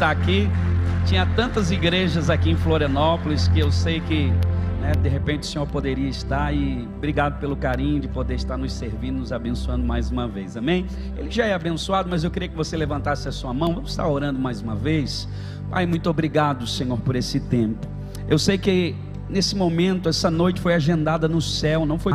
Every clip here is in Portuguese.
estar aqui. Tinha tantas igrejas aqui em Florianópolis que eu sei que, de repente o senhor poderia estar, e obrigado pelo carinho de poder estar nos servindo, nos abençoando mais uma vez, amém? Ele já é abençoado, mas eu queria que você levantasse a sua mão. Vamos estar orando mais uma vez. Pai, muito obrigado, Senhor, por esse tempo. Eu sei que nesse momento, essa noite foi agendada no céu, não foi,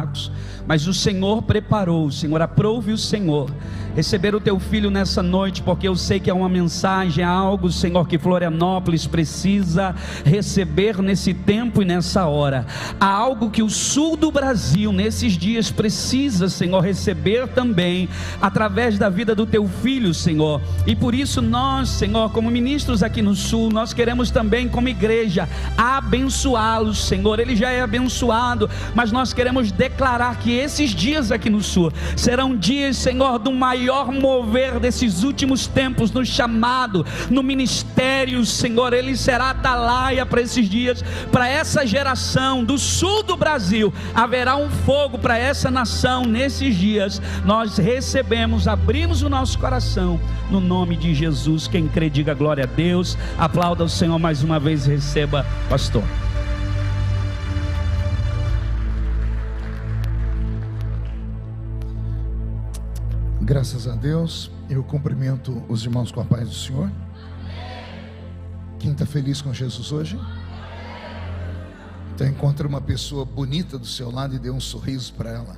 mas o Senhor preparou. O Senhor aprove o Senhor receber o teu filho nessa noite, porque eu sei que é uma mensagem, é algo, Senhor, que Florianópolis precisa receber nesse tempo e nessa hora. Há algo que o sul do Brasil nesses dias precisa, Senhor, receber também através da vida do teu filho, Senhor. E por isso nós, Senhor, como ministros aqui no sul, nós queremos também, como igreja, abençoá-los, Senhor. Ele já é abençoado, mas nós queremos declarar que esses dias aqui no sul serão dias, Senhor, do maior mover desses últimos tempos, no chamado, no ministério, Senhor. Ele será atalaia para esses dias, para essa geração do sul do Brasil. Haverá um fogo para essa nação nesses dias. Nós recebemos, abrimos o nosso coração no nome de Jesus. Quem crê, diga glória a Deus. Aplauda o Senhor mais uma vez e receba, pastor. Graças a Deus, eu cumprimento os irmãos com a paz do Senhor. Quem está feliz com Jesus hoje? Então encontra uma pessoa bonita do seu lado e dê um sorriso para ela.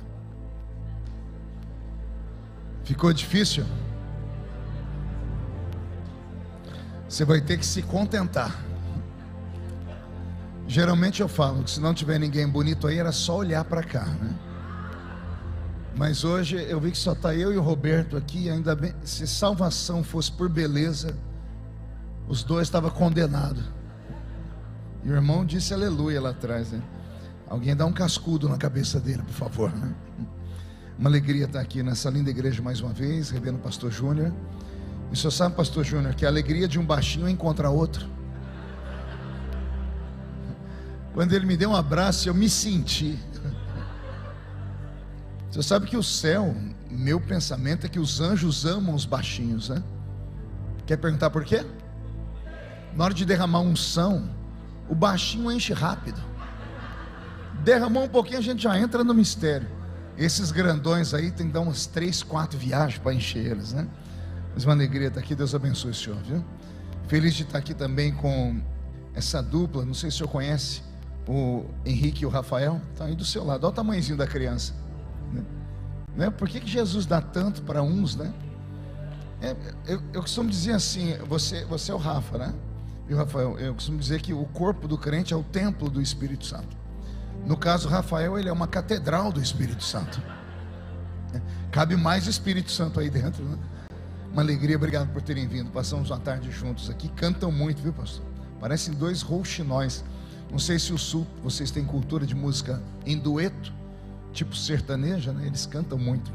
Ficou difícil? Você vai ter que se contentar. Geralmente eu falo que se não tiver ninguém bonito aí, era só olhar para cá, né? Mas hoje eu vi que só está eu e o Roberto aqui. Ainda bem, se salvação fosse por beleza, os dois estavam condenados. E o irmão disse aleluia lá atrás, né? Alguém dá um cascudo na cabeça dele, por favor, né? Uma alegria estar aqui nessa linda igreja mais uma vez, recebendo o pastor Júnior. E o senhor sabe, pastor Júnior, que a alegria de um baixinho é encontrar outro. Quando ele me deu um abraço, eu me senti. Você sabe que o céu, meu pensamento é que os anjos amam os baixinhos, né? Quer perguntar por quê? Na hora de derramar unção, o baixinho enche rápido. Derramou um pouquinho, a gente já entra no mistério. Esses grandões aí tem que dar umas 3, 4 viagens para encher eles, né? Mas uma alegria estar aqui, Deus abençoe o senhor, viu? Feliz de estar aqui também com essa dupla. Não sei se o senhor conhece o Henrique e o Rafael. Estão aí do seu lado, olha o tamanhozinho da criança, né? Por que Jesus dá tanto para uns, né? Eu costumo dizer assim, você é o Rafa, né? E o Rafael, eu costumo dizer que o corpo do crente é o templo do Espírito Santo. No caso, o Rafael, ele é uma catedral do Espírito Santo. Cabe mais Espírito Santo aí dentro, né? Uma alegria, obrigado por terem vindo. Passamos uma tarde juntos aqui, cantam muito, viu, pastor? Parecem 2 rouxinóis. Não sei se o sul, vocês têm cultura de música em dueto, tipo sertaneja, né? Eles cantam muito.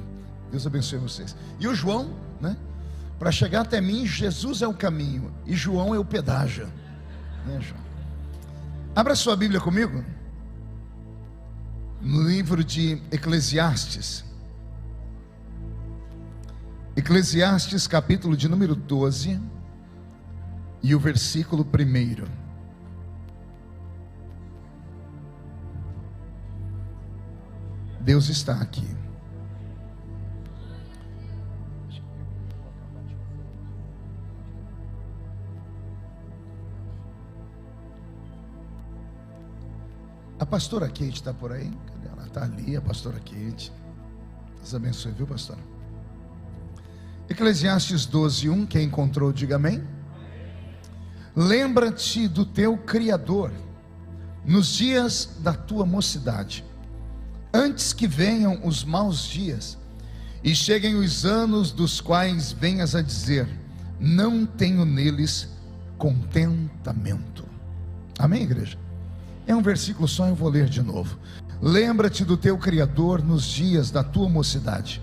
Deus abençoe vocês. E o João, né? Para chegar até mim, Jesus é o caminho e João é o pedágio, né, João? Abra sua Bíblia comigo no livro de Eclesiastes. Eclesiastes, capítulo de número 12 e o versículo 1. Deus está aqui. A pastora Kate está por aí? Cadê ela? Está ali, a pastora Kate. Deus abençoe, viu, pastora? Eclesiastes 12:1. Quem encontrou, diga amém. Lembra-te do teu Criador nos dias da tua mocidade, antes que venham os maus dias e cheguem os anos dos quais venhas a dizer: não tenho neles contentamento. Amém, igreja? É um versículo só, eu vou ler de novo. Lembra-te do teu Criador nos dias da tua mocidade,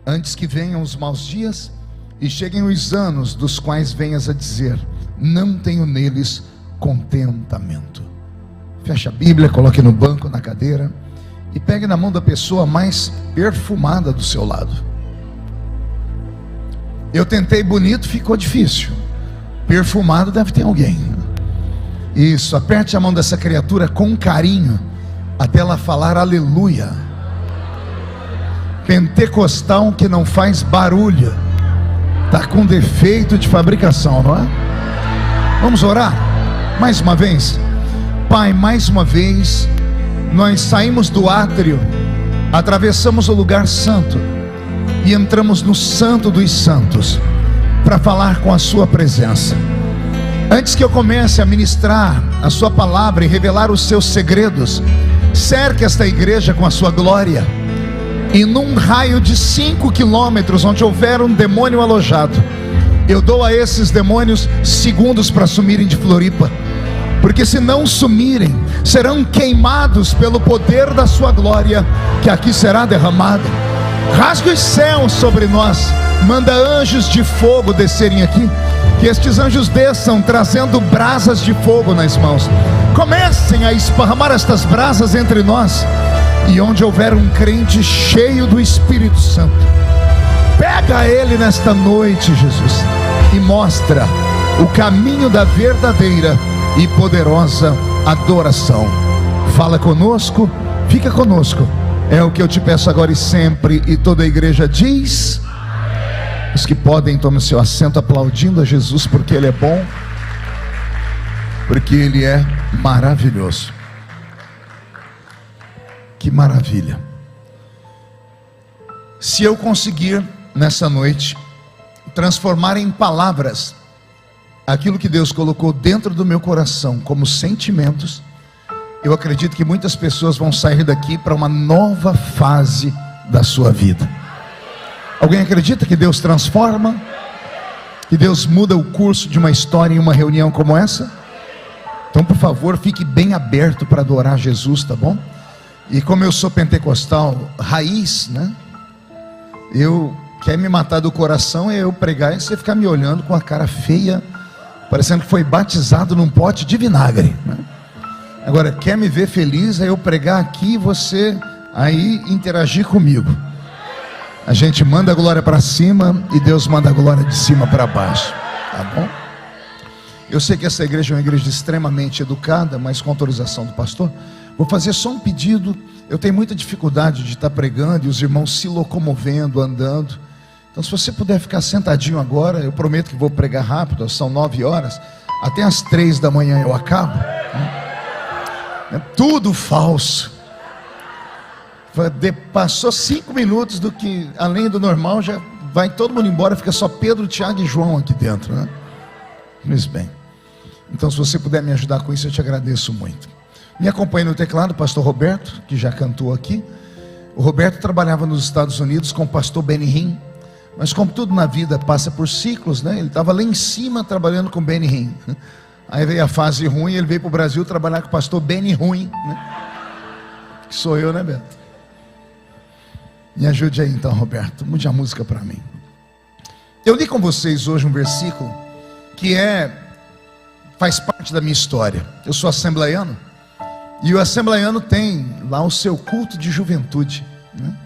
antes que venham os maus dias e cheguem os anos dos quais venhas a dizer: não tenho neles contentamento. Feche a Bíblia, coloque no banco, na cadeira, e pegue na mão da pessoa mais perfumada do seu lado. Eu tentei bonito, ficou difícil. Perfumado deve ter alguém. Isso, aperte a mão dessa criatura com carinho, até ela falar aleluia. Pentecostal que não faz barulho, está com defeito de fabricação, não é? Vamos orar? Mais uma vez. Pai, mais uma vez, nós saímos do átrio, atravessamos o lugar santo e entramos no Santo dos Santos para falar com a sua presença. Antes que eu comece a ministrar a sua palavra e revelar os seus segredos, cerque esta igreja com a sua glória, e num raio de 5 quilômetros onde houver um demônio alojado, eu dou a esses demônios segundos para sumirem de Floripa, porque se não sumirem, serão queimados pelo poder da sua glória, que aqui será derramada. Rasgue os céus sobre nós, manda anjos de fogo descerem aqui, que estes anjos desçam trazendo brasas de fogo nas mãos, comecem a esparramar estas brasas entre nós, e onde houver um crente cheio do Espírito Santo, pega ele nesta noite, Jesus, e mostra o caminho da verdadeira e poderosa adoração. Fala conosco, fica conosco, é o que eu te peço agora e sempre. E toda a igreja diz: os que podem, tomem seu assento aplaudindo a Jesus, porque Ele é bom, porque Ele é maravilhoso. Que maravilha. Se eu conseguir nessa noite transformar em palavras aquilo que Deus colocou dentro do meu coração como sentimentos, eu acredito que muitas pessoas vão sair daqui para uma nova fase da sua vida. Alguém acredita que Deus transforma? Que Deus muda o curso de uma história em uma reunião como essa? Então, por favor, fique bem aberto para adorar Jesus, tá bom? E como eu sou pentecostal raiz, né? Quer me matar do coração é eu pregar e você ficar me olhando com a cara feia, parecendo que foi batizado num pote de vinagre, né? Agora, quer me ver feliz é eu pregar aqui e você aí interagir comigo. A gente manda a glória para cima e Deus manda a glória de cima para baixo, tá bom? Eu sei que essa igreja é uma igreja extremamente educada, mas com autorização do pastor, vou fazer só um pedido. Eu tenho muita dificuldade de estar pregando e os irmãos se locomovendo, andando. Então, se você puder ficar sentadinho agora, eu prometo que vou pregar rápido, são 9 horas, até as 3 da manhã eu acabo, né? É tudo falso. Passou 5 minutos do que, além do normal, já vai todo mundo embora, fica só Pedro, Tiago e João aqui dentro, né? Pois bem. Então, se você puder me ajudar com isso, eu te agradeço muito. Me acompanha no teclado o pastor Roberto, que já cantou aqui. O Roberto trabalhava nos Estados Unidos com o pastor Benny Hinn, mas como tudo na vida passa por ciclos, né? Ele estava lá em cima trabalhando com Benny Hinn. Aí veio a fase ruim, ele veio para o Brasil trabalhar com o pastor Benny Ruim, né? Que sou eu, né, Beto? Me ajude aí então, Roberto, mude a música para mim. Eu li com vocês hoje um versículo que faz parte da minha história. Eu sou assembleiano, e o assembleiano tem lá o seu culto de juventude, né?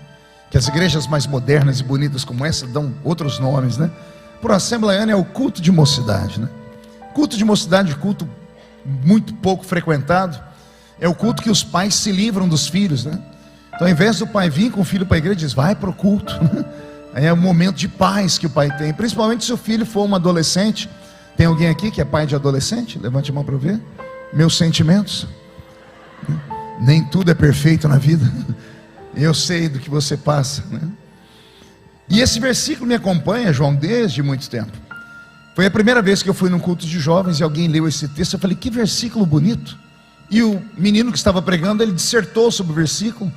Que as igrejas mais modernas e bonitas como essa dão outros nomes, né? Para o assembleiano é o culto de mocidade, né? Culto de mocidade, culto muito pouco frequentado, é o culto que os pais se livram dos filhos, né? Então, ao invés do pai vir com o filho para a igreja, diz: vai para o culto. Aí é um momento de paz que o pai tem, principalmente se o filho for um adolescente. Tem alguém aqui que é pai de adolescente? Levante a mão para eu ver. Meus sentimentos. Nem tudo é perfeito na vida. Eu sei do que você passa, né? E esse versículo me acompanha, João, desde muito tempo. Foi a primeira vez que eu fui num culto de jovens e alguém leu esse texto. Eu falei: que versículo bonito. E o menino que estava pregando, ele dissertou sobre o versículo,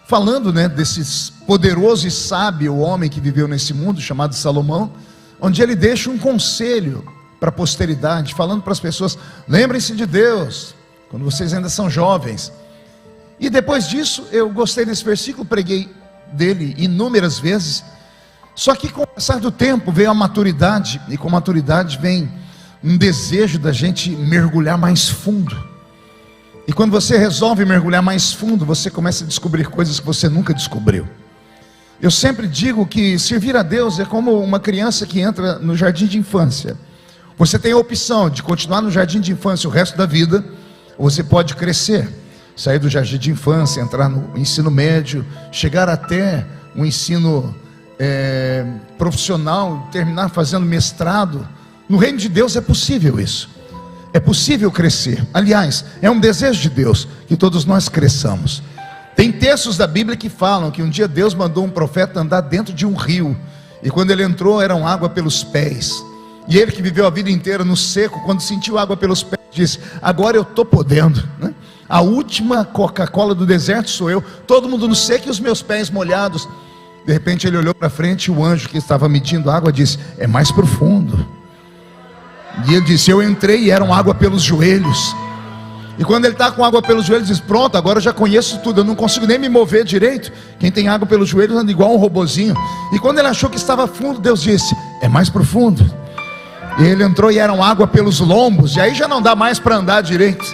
falando, né, desse poderoso e sábio homem que viveu nesse mundo, chamado Salomão, onde ele deixa um conselho para a posteridade, falando para as pessoas: lembrem-se de Deus quando vocês ainda são jovens. E depois disso, eu gostei desse versículo, preguei dele inúmeras vezes. Só que com o passar do tempo veio a maturidade, e com a maturidade vem um desejo da gente mergulhar mais fundo. E quando você resolve mergulhar mais fundo, você começa a descobrir coisas que você nunca descobriu. Eu sempre digo que servir a Deus é como uma criança que entra no jardim de infância. Você tem a opção de continuar no jardim de infância o resto da vida, ou você pode crescer, sair do jardim de infância, entrar no ensino médio, chegar até um ensino profissional, terminar fazendo mestrado. No reino de Deus é possível isso. É possível crescer. Aliás, é um desejo de Deus que todos nós cresçamos. Tem textos da Bíblia que falam que um dia Deus mandou um profeta andar dentro de um rio, e quando ele entrou, eram água pelos pés. E ele, que viveu a vida inteira no seco, quando sentiu água pelos pés, disse: agora eu estou podendo, né? A última Coca-Cola do deserto sou eu, todo mundo no seco e os meus pés molhados. De repente ele olhou para frente, e o anjo que estava medindo a água disse: é mais profundo. E ele disse: eu entrei e eram água pelos joelhos. E quando ele está com água pelos joelhos, diz: pronto, agora eu já conheço tudo, eu não consigo nem me mover direito. Quem tem água pelos joelhos anda igual um robozinho. E quando ele achou que estava fundo, Deus disse: é mais profundo. E ele entrou e eram água pelos lombos. E aí já não dá mais para andar direito.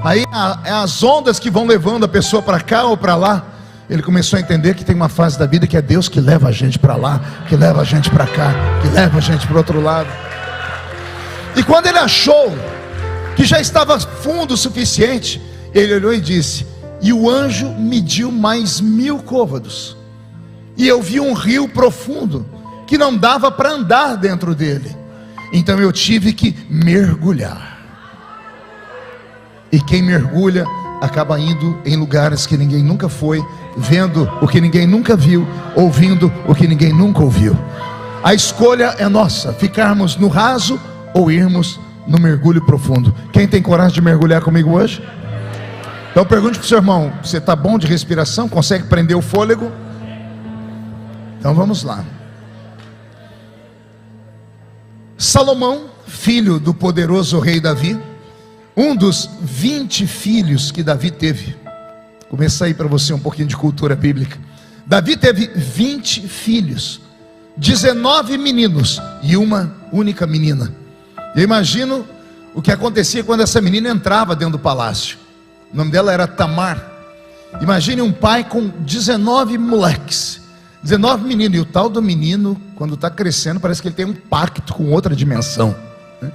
Aí é as ondas que vão levando a pessoa para cá ou para lá. Ele começou a entender que tem uma fase da vida que é Deus que leva a gente para lá, que leva a gente para cá, que leva a gente para o outro lado. E quando ele achou que já estava fundo o suficiente, ele olhou e disse: e o anjo mediu mais 1000 côvados, e eu vi um rio profundo, que não dava para andar dentro dele, então eu tive que mergulhar. E quem mergulha acaba indo em lugares que ninguém nunca foi, vendo o que ninguém nunca viu, ouvindo o que ninguém nunca ouviu. A escolha é nossa, ficarmos no raso ou irmos no mergulho profundo. Quem tem coragem de mergulhar comigo hoje? Então pergunte para o seu irmão: você está bom de respiração? Consegue prender o fôlego? Então vamos lá. Salomão, filho do poderoso rei Davi, um dos 20 filhos que Davi teve. Começa aí para você um pouquinho de cultura bíblica. Davi teve 20 filhos, 19 meninos e uma única menina. Eu imagino o que acontecia quando essa menina entrava dentro do palácio. O nome dela era Tamar. Imagine um pai com 19 moleques, 19 meninos. E o tal do menino, quando está crescendo, parece que ele tem um pacto com outra dimensão, né?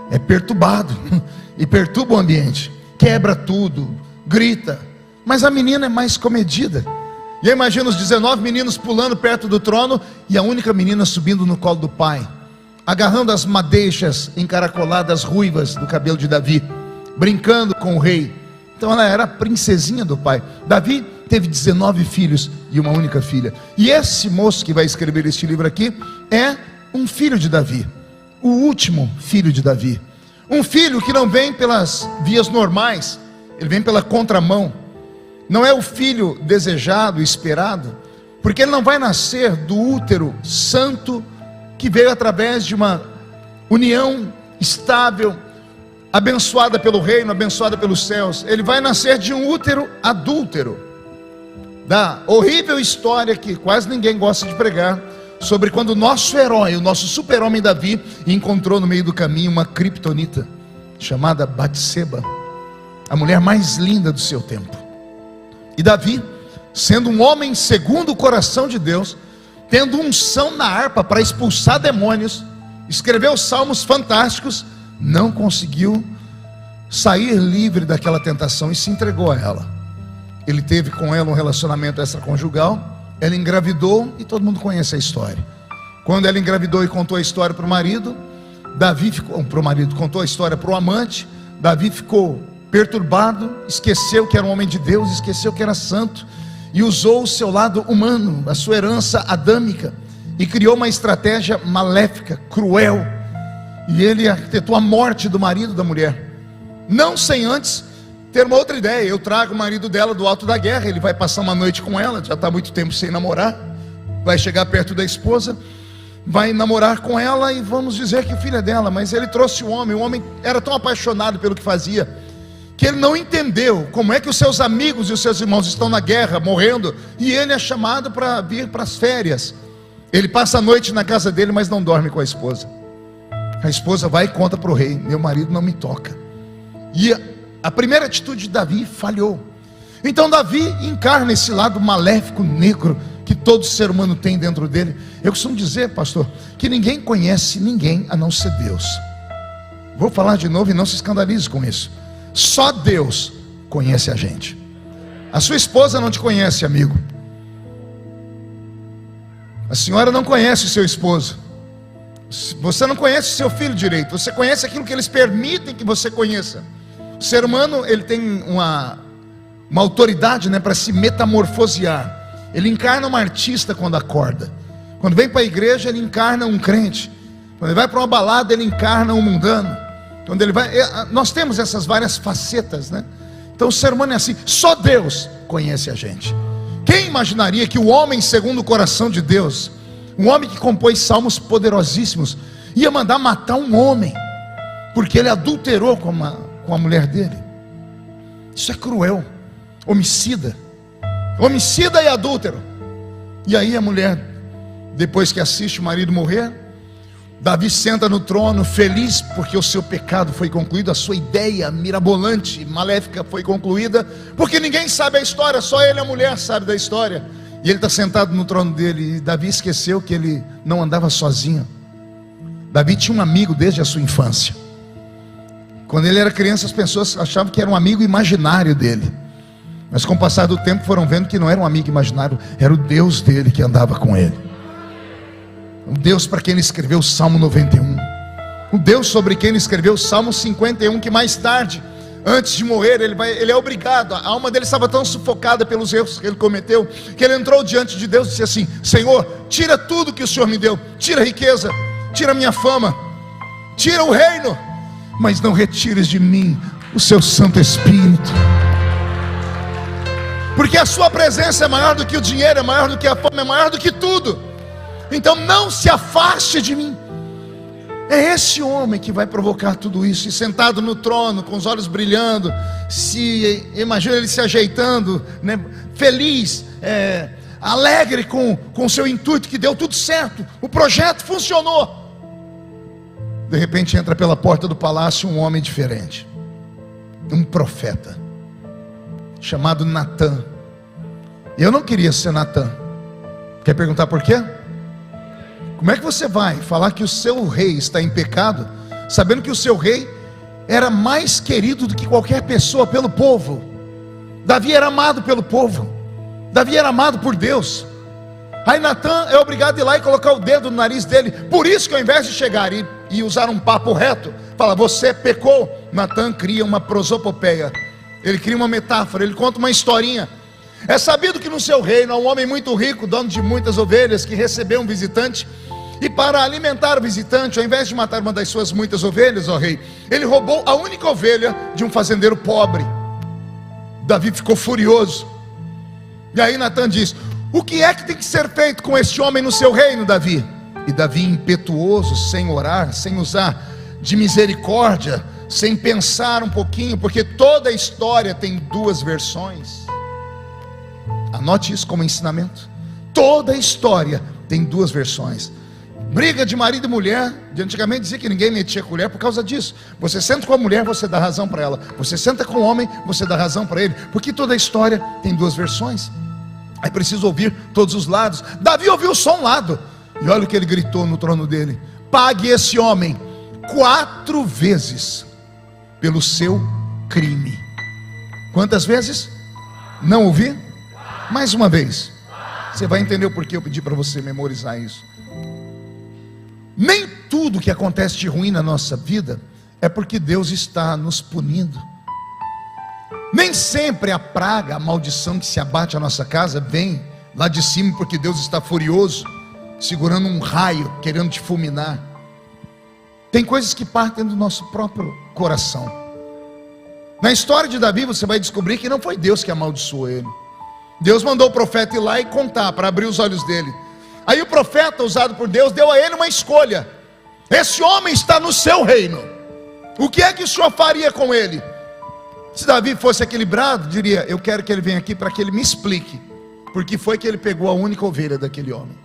É perturbado e perturba o ambiente, quebra tudo, grita. Mas a menina é mais comedida. E eu imagino os 19 meninos pulando perto do trono, e a única menina subindo no colo do pai, agarrando as madeixas encaracoladas ruivas do cabelo de Davi, brincando com o rei. Então ela era a princesinha do pai. Davi teve 19 filhos e uma única filha. E esse moço que vai escrever este livro aqui é um filho de Davi, o último filho de Davi. Um filho que não vem pelas vias normais, ele vem pela contramão. Não é o filho desejado, esperado, porque ele não vai nascer do útero santo que veio através de uma união estável, abençoada pelo reino, abençoada pelos céus. Ele vai nascer de um útero adúltero, da horrível história que quase ninguém gosta de pregar, sobre quando o nosso herói, o nosso super-homem Davi, encontrou no meio do caminho uma criptonita chamada Batseba, a mulher mais linda do seu tempo. E Davi, sendo um homem segundo o coração de Deus, tendo unção na harpa para expulsar demônios, escreveu salmos fantásticos, não conseguiu sair livre daquela tentação e se entregou a ela. Ele teve com ela um relacionamento extraconjugal, ela engravidou e todo mundo conhece a história. Quando ela engravidou e contou a história para o marido, contou a história para o amante, Davi ficou perturbado, esqueceu que era um homem de Deus, esqueceu que era santo, e usou o seu lado humano, a sua herança adâmica, e criou uma estratégia maléfica, cruel, e ele arquitetou a morte do marido da mulher, não sem antes ter uma outra ideia. Eu trago o marido dela do alto da guerra, ele vai passar uma noite com ela, já está há muito tempo sem namorar, vai chegar perto da esposa, vai namorar com ela, e vamos dizer que o filho é dela. Mas ele trouxe o homem era tão apaixonado pelo que fazia, que ele não entendeu como é que os seus amigos e os seus irmãos estão na guerra, morrendo, e ele é chamado para vir para as férias. Ele passa a noite na casa dele, mas não dorme com a esposa. A esposa vai e conta para o rei: meu marido não me toca. E a primeira atitude de Davi falhou. Então Davi encarna esse lado maléfico, negro, que todo ser humano tem dentro dele. Eu costumo dizer, pastor, que ninguém conhece ninguém a não ser Deus. Vou falar de novo e não se escandalize com isso. Só Deus conhece a gente. A sua esposa não te conhece, amigo. A senhora não conhece o seu esposo. Você não conhece o seu filho direito. Você conhece aquilo que eles permitem que você conheça. O ser humano, ele tem uma autoridade, né, para se metamorfosear. Ele encarna uma artista quando acorda. Quando vem para a igreja, ele encarna um crente. Quando ele vai para uma balada, ele encarna um mundano. Quando ele vai, nós temos essas várias facetas, né? Então o ser humano é assim. Só Deus conhece a gente. Quem imaginaria que o homem segundo o coração de Deus, um homem que compôs salmos poderosíssimos, ia mandar matar um homem porque ele adulterou com a mulher dele? Isso é cruel. Homicida e adúltero. E aí a mulher, depois que assiste o marido morrer, Davi senta no trono feliz porque o seu pecado foi concluído, a sua ideia mirabolante, maléfica foi concluída, porque ninguém sabe a história, só ele e a mulher sabem da história. E ele está sentado no trono dele. E Davi esqueceu que ele não andava sozinho. Davi tinha um amigo desde a sua infância. Quando ele era criança, as pessoas achavam que era um amigo imaginário dele, mas com o passar do tempo foram vendo que não era um amigo imaginário, era o Deus dele que andava com ele. O Deus para quem ele escreveu o Salmo 91. O Deus sobre quem ele escreveu o Salmo 51, que mais tarde, antes de morrer, ele é obrigado. A alma dele estava tão sufocada pelos erros que ele cometeu, que ele entrou diante de Deus e disse assim: Senhor, tira tudo que o Senhor me deu, tira a riqueza, tira a minha fama, tira o reino, mas não retires de mim o seu Santo Espírito, porque a sua presença é maior do que o dinheiro, é maior do que a fama, é maior do que tudo. Então não se afaste de mim. É esse homem que vai provocar tudo isso. E sentado no trono, com os olhos brilhando, imagina ele se ajeitando, né, feliz, alegre com o seu intuito, que deu tudo certo, o projeto funcionou. De repente entra pela porta do palácio um homem diferente, um profeta, chamado Natã. Eu não queria ser Natã. Quer perguntar por quê? Como é que você vai falar que o seu rei está em pecado, sabendo que o seu rei era mais querido do que qualquer pessoa pelo povo? Davi era amado pelo povo, Davi era amado por Deus. Aí Natã é obrigado a ir lá e colocar o dedo no nariz dele. Por isso que ao invés de chegar e usar um papo reto, fala: você pecou, Natã cria uma prosopopeia. Ele cria uma metáfora, ele conta uma historinha. É sabido que no seu reino há um homem muito rico, dono de muitas ovelhas, que recebeu um visitante, e para alimentar o visitante, ao invés de matar uma das suas muitas ovelhas, ó rei, ele roubou a única ovelha de um fazendeiro pobre. Davi ficou furioso. E aí Natã diz: o que é que tem que ser feito com este homem no seu reino, Davi? E Davi, impetuoso, sem orar, sem usar de misericórdia, sem pensar um pouquinho, porque toda a história tem duas versões. Anote isso como ensinamento. Toda a história tem duas versões. Briga de marido e mulher, de antigamente dizia que ninguém metia colher por causa disso. Você senta com a mulher, você dá razão para ela. Você senta com o homem, você dá razão para ele. Porque toda a história tem duas versões. É preciso ouvir todos os lados. Davi ouviu só um lado. E olha o que ele gritou no trono dele: pague esse homem 4 vezes pelo seu crime. Quantas vezes? Não ouvi? Mais uma vez. Você vai entender o porquê eu pedi para você memorizar isso. Nem tudo que acontece de ruim na nossa vida é porque Deus está nos punindo. Nem sempre a praga, a maldição que se abate à nossa casa vem lá de cima porque Deus está furioso, segurando um raio, querendo te fulminar. Tem coisas que partem do nosso próprio coração. Na história de Davi você vai descobrir que não foi Deus que amaldiçoou ele. Deus mandou o profeta ir lá e contar, para abrir os olhos dele. Aí o profeta, usado por Deus, deu a ele uma escolha: esse homem está no seu reino, o que é que o senhor faria com ele? Se Davi fosse equilibrado, diria: eu quero que ele venha aqui para que ele me explique porque foi que ele pegou a única ovelha daquele homem.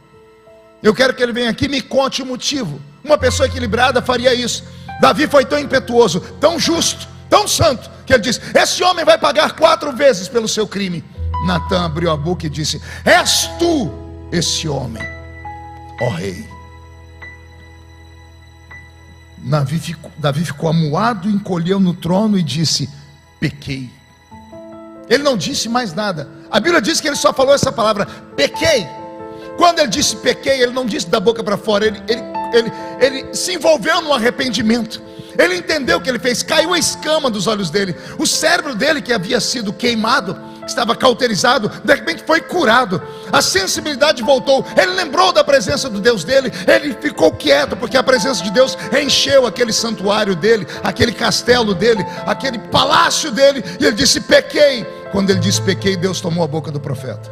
Eu quero que ele venha aqui e me conte o motivo. Uma pessoa equilibrada faria isso. Davi foi tão impetuoso, tão justo, tão santo, que ele disse: esse homem vai pagar 4 vezes pelo seu crime. Natã abriu a boca e disse: és tu esse homem, ó rei. Davi ficou amuado, encolheu no trono e disse: pequei. Ele não disse mais nada. A Bíblia diz que ele só falou essa palavra: pequei. Quando ele disse pequei, ele não disse da boca para fora, ele se envolveu no arrependimento. Ele entendeu o que ele fez, caiu a escama dos olhos dele. O cérebro dele, que havia sido queimado, estava cauterizado, de repente foi curado. A sensibilidade voltou. Ele lembrou da presença do Deus dele. Ele ficou quieto, porque a presença de Deus encheu aquele santuário dele, aquele castelo dele, aquele palácio dele. E ele disse: pequei. Quando ele disse pequei, Deus tomou a boca do profeta.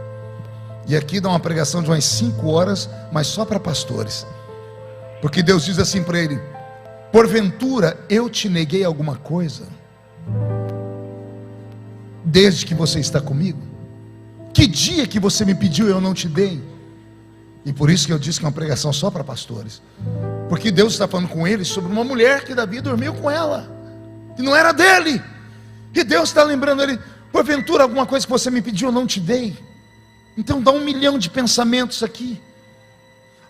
E aqui dá uma pregação de umas 5 horas, mas só para pastores. Porque Deus diz assim para ele: porventura eu te neguei alguma coisa desde que você está comigo? Que dia que você me pediu eu não te dei? E por isso que eu disse que é uma pregação só para pastores, porque Deus está falando com ele sobre uma mulher que Davi dormiu com ela, que não era dele. E Deus está lembrando ele: porventura alguma coisa que você me pediu eu não te dei? Então dá 1 milhão de pensamentos aqui.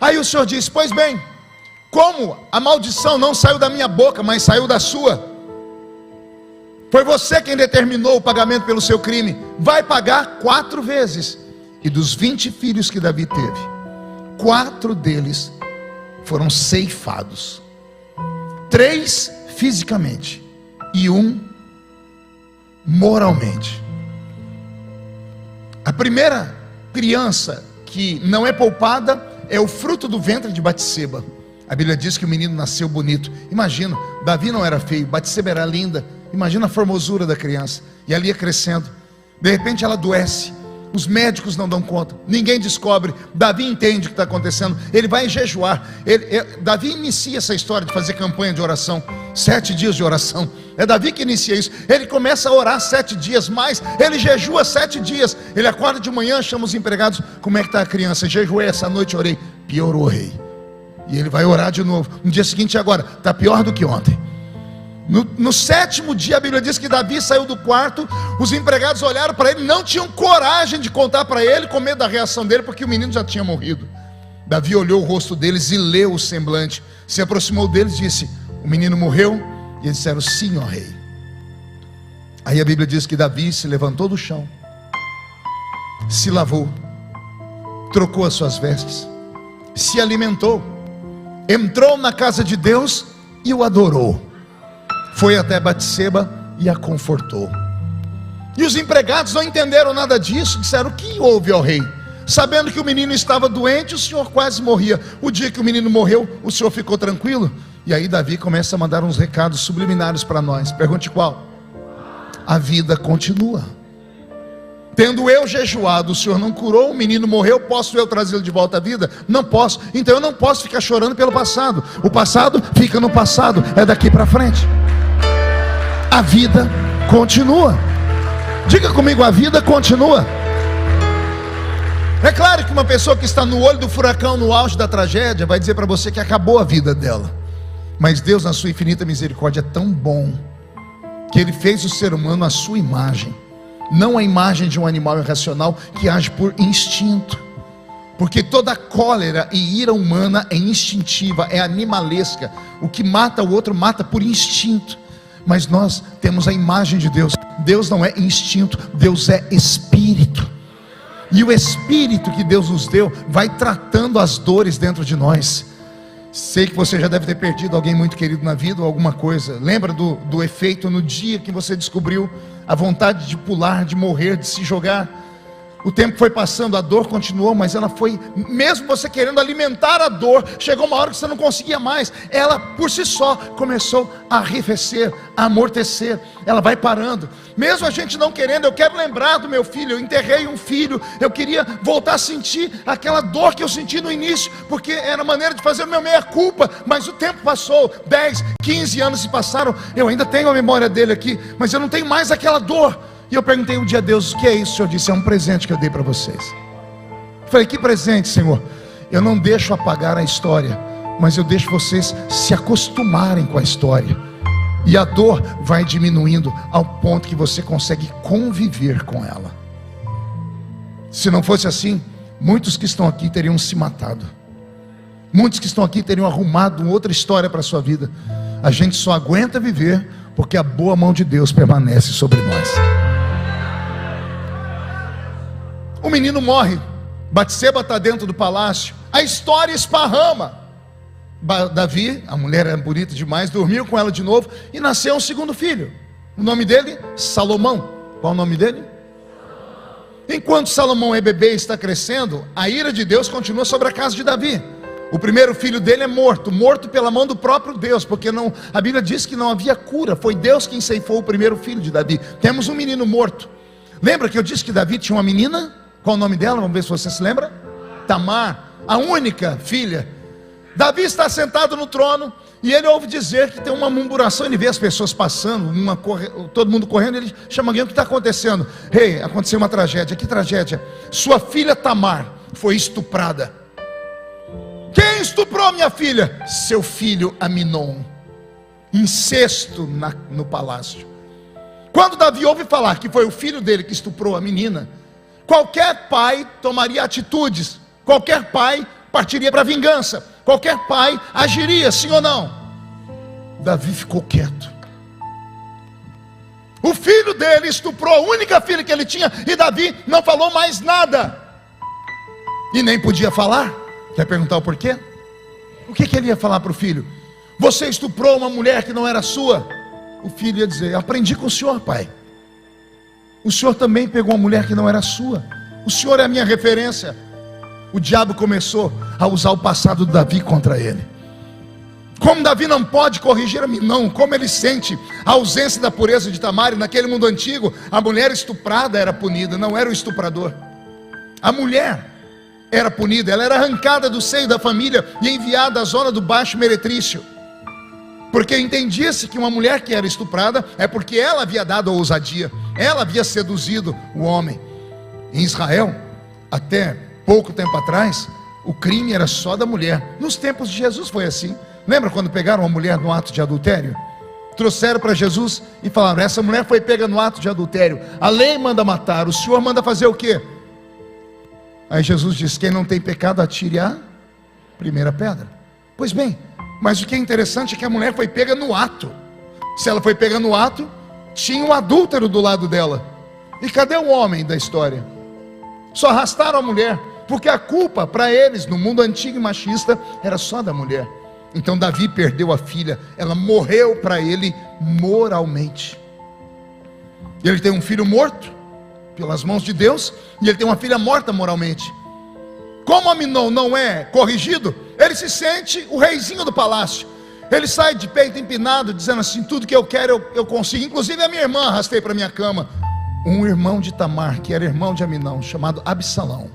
Aí o Senhor diz: pois bem, como a maldição não saiu da minha boca, mas saiu da sua, foi você quem determinou o pagamento pelo seu crime. Vai pagar 4 vezes. E dos 20 filhos que Davi teve, 4 deles foram ceifados. 3 fisicamente e 1 moralmente. A primeira criança que não é poupada é o fruto do ventre de Batseba. A Bíblia diz que o menino nasceu bonito. Imagina, Davi não era feio, Batseba era linda. Imagina a formosura da criança. E ali ia crescendo. De repente ela adoece. Os médicos não dão conta. Ninguém descobre. Davi entende o que está acontecendo. Ele vai jejuar. Davi inicia essa história de fazer campanha de oração. 7 dias de oração. É Davi que inicia isso. Ele começa a orar 7 dias mais. Ele jejua 7 dias. Ele acorda de manhã, chama os empregados: como é que está a criança? Jejuei essa noite, orei. Piorou, rei. E ele vai orar de novo. No dia seguinte, agora está pior do que ontem. No 7º dia, a Bíblia diz que Davi saiu do quarto. Os empregados olharam para ele, não tinham coragem de contar para ele, com medo da reação dele, porque o menino já tinha morrido. Davi olhou o rosto deles e leu o semblante. Se aproximou deles e disse: o menino morreu? E eles disseram: sim, ó rei. Aí a Bíblia diz que Davi se levantou do chão, se lavou, trocou as suas vestes, se alimentou, entrou na casa de Deus e o adorou. Foi até Batseba e a confortou. E os empregados não entenderam nada disso. Disseram: o que houve, ó rei? Sabendo que o menino estava doente, o senhor quase morria. O dia que o menino morreu, o senhor ficou tranquilo? E aí Davi começa a mandar uns recados subliminares para nós. Pergunte qual? A vida continua. Tendo eu jejuado, o senhor não curou, o menino morreu, posso eu trazê-lo de volta à vida? Não posso. Então eu não posso ficar chorando pelo passado. O passado fica no passado, é daqui para frente. A vida continua. Diga comigo: a vida continua. É claro que uma pessoa que está no olho do furacão, no auge da tragédia, vai dizer para você que acabou a vida dela. Mas Deus, na sua infinita misericórdia, é tão bom que Ele fez o ser humano à sua imagem, não a imagem de um animal irracional que age por instinto. Porque toda cólera e ira humana é instintiva, é animalesca. O que mata o outro mata por instinto. Mas nós temos a imagem de Deus. Deus não é instinto, Deus é espírito. E o espírito que Deus nos deu vai tratando as dores dentro de nós. Sei que você já deve ter perdido alguém muito querido na vida ou alguma coisa. Lembra do efeito no dia que você descobriu a vontade de pular, de morrer, de se jogar? O tempo foi passando, a dor continuou, mas ela foi, mesmo você querendo alimentar a dor, chegou uma hora que você não conseguia mais. Ela por si só começou a arrefecer, a amortecer. Ela vai parando. Mesmo a gente não querendo, eu quero lembrar do meu filho. Eu enterrei um filho, eu queria voltar a sentir aquela dor que eu senti no início, porque era a maneira de fazer o meu meia-culpa. Mas o tempo passou, 10, 15 anos se passaram. Eu ainda tenho a memória dele aqui, mas eu não tenho mais aquela dor. E eu perguntei um dia a Deus: o que é isso? O Senhor disse: é um presente que eu dei para vocês. Eu falei: que presente, Senhor? Eu não deixo apagar a história, mas eu deixo vocês se acostumarem com a história. E a dor vai diminuindo ao ponto que você consegue conviver com ela. Se não fosse assim, muitos que estão aqui teriam se matado. Muitos que estão aqui teriam arrumado outra história para a sua vida. A gente só aguenta viver porque a boa mão de Deus permanece sobre nós. O menino morre, Batseba está dentro do palácio, a história esparrama. Davi, a mulher era bonita demais, dormiu com ela de novo e nasceu um segundo filho. O nome dele? Salomão. Qual o nome dele? Enquanto Salomão é bebê e está crescendo, a ira de Deus continua sobre a casa de Davi. O primeiro filho dele é morto pela mão do próprio Deus, porque não, a Bíblia diz que não havia cura, foi Deus quem ceifou o primeiro filho de Davi. Temos um menino morto. Lembra que eu disse que Davi tinha uma menina? Qual o nome dela? Vamos ver se você se lembra. Tamar, a única filha. Davi está sentado no trono e ele ouve dizer que tem uma murmuração. Ele vê as pessoas passando, todo mundo correndo. Ele chama alguém: o que está acontecendo? Rei, aconteceu uma tragédia. Que tragédia? Sua filha Tamar foi estuprada. Quem estuprou minha filha? Seu filho Aminon. Incesto no palácio. Quando Davi ouve falar que foi o filho dele que estuprou a menina, qualquer pai tomaria atitudes, qualquer pai partiria para a vingança, qualquer pai agiria, sim ou não? Davi ficou quieto. O filho dele estuprou a única filha que ele tinha, e Davi não falou mais nada, e nem podia falar. Quer perguntar o porquê? O que ele ia falar para o filho? Você estuprou uma mulher que não era sua. O filho ia dizer: aprendi com o senhor, pai. O senhor também pegou uma mulher que não era sua. O senhor é a minha referência. O diabo começou a usar o passado de Davi contra ele. Como Davi não pode corrigir Aminon, como ele sente a ausência da pureza de Tamar. Naquele mundo antigo, a mulher estuprada era punida, não era o estuprador. A mulher era punida, ela era arrancada do seio da família e enviada à zona do Baixo Meretrício, porque entendia-se que uma mulher que era estuprada é porque ela havia dado a ousadia, ela havia seduzido o homem. Em Israel, até pouco tempo atrás, o crime era só da mulher. Nos tempos de Jesus foi assim. Lembra quando pegaram uma mulher no ato de adultério? Trouxeram para Jesus e falaram: essa mulher foi pega no ato de adultério, a lei manda matar, o senhor manda fazer o quê? Aí Jesus diz: quem não tem pecado, atire a primeira pedra. Pois bem, mas o que é interessante é que a mulher foi pega no ato. Se ela foi pega no ato, tinha um adúltero do lado dela. E cadê o homem da história? Só arrastaram a mulher, porque a culpa para eles, no mundo antigo e machista, era só da mulher. Então Davi perdeu a filha, ela morreu para ele moralmente. Ele tem um filho morto pelas mãos de Deus, e ele tem uma filha morta moralmente. Como Aminon não é corrigido, ele se sente o reizinho do palácio. Ele sai de peito empinado, dizendo assim: tudo que eu quero eu consigo. Inclusive a minha irmã arrastei para minha cama. Um irmão de Tamar, que era irmão de Aminon, chamado Absalão,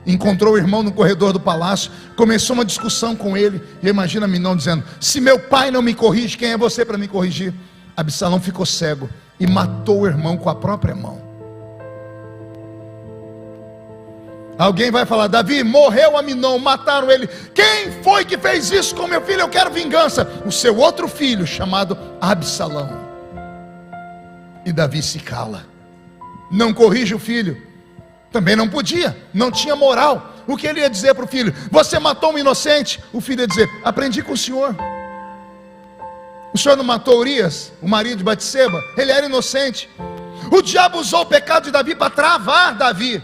encontrou o irmão no corredor do palácio, começou uma discussão com ele. E imagina Aminon dizendo: se meu pai não me corrige, quem é você para me corrigir? Absalão ficou cego e matou o irmão com a própria mão. Alguém vai falar: Davi, morreu Aminon, mataram ele. Quem foi que fez isso com meu filho? Eu quero vingança. O seu outro filho, chamado Absalão. E Davi se cala, não corrige o filho. Também não podia, não tinha moral. O que ele ia dizer para o filho? Você matou um inocente. O filho ia dizer: aprendi com o senhor. O senhor não matou Urias, o marido de Batseba? Ele era inocente. O diabo usou o pecado de Davi para travar Davi.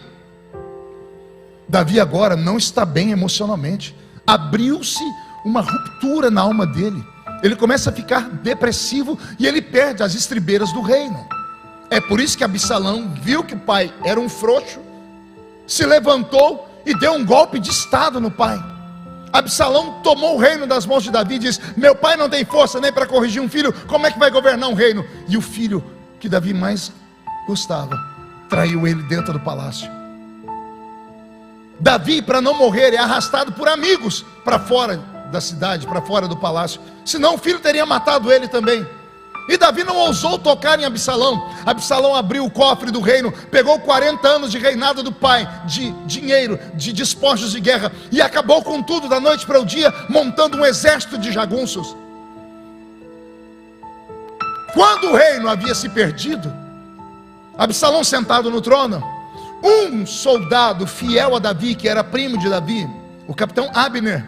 Davi agora não está bem emocionalmente. Abriu-se uma ruptura na alma dele. Ele começa a ficar depressivo e ele perde as estribeiras do reino. É por isso que Absalão viu que o pai era um frouxo, se levantou e deu um golpe de estado no pai. Absalão tomou o reino das mãos de Davi e diz: meu pai não tem força nem para corrigir um filho, como é que vai governar um reino? E o filho que Davi mais gostava traiu ele dentro do palácio. Davi, para não morrer, é arrastado por amigos para fora da cidade, para fora do palácio. Senão o filho teria matado ele também. E Davi não ousou tocar em Absalão. Absalão abriu o cofre do reino, pegou 40 anos de reinado do pai, de dinheiro, de despojos de guerra, e acabou com tudo da noite para o dia, montando um exército de jagunços. Quando o reino havia se perdido, Absalão sentado no trono, um soldado fiel a Davi, que era primo de Davi, o capitão Abner,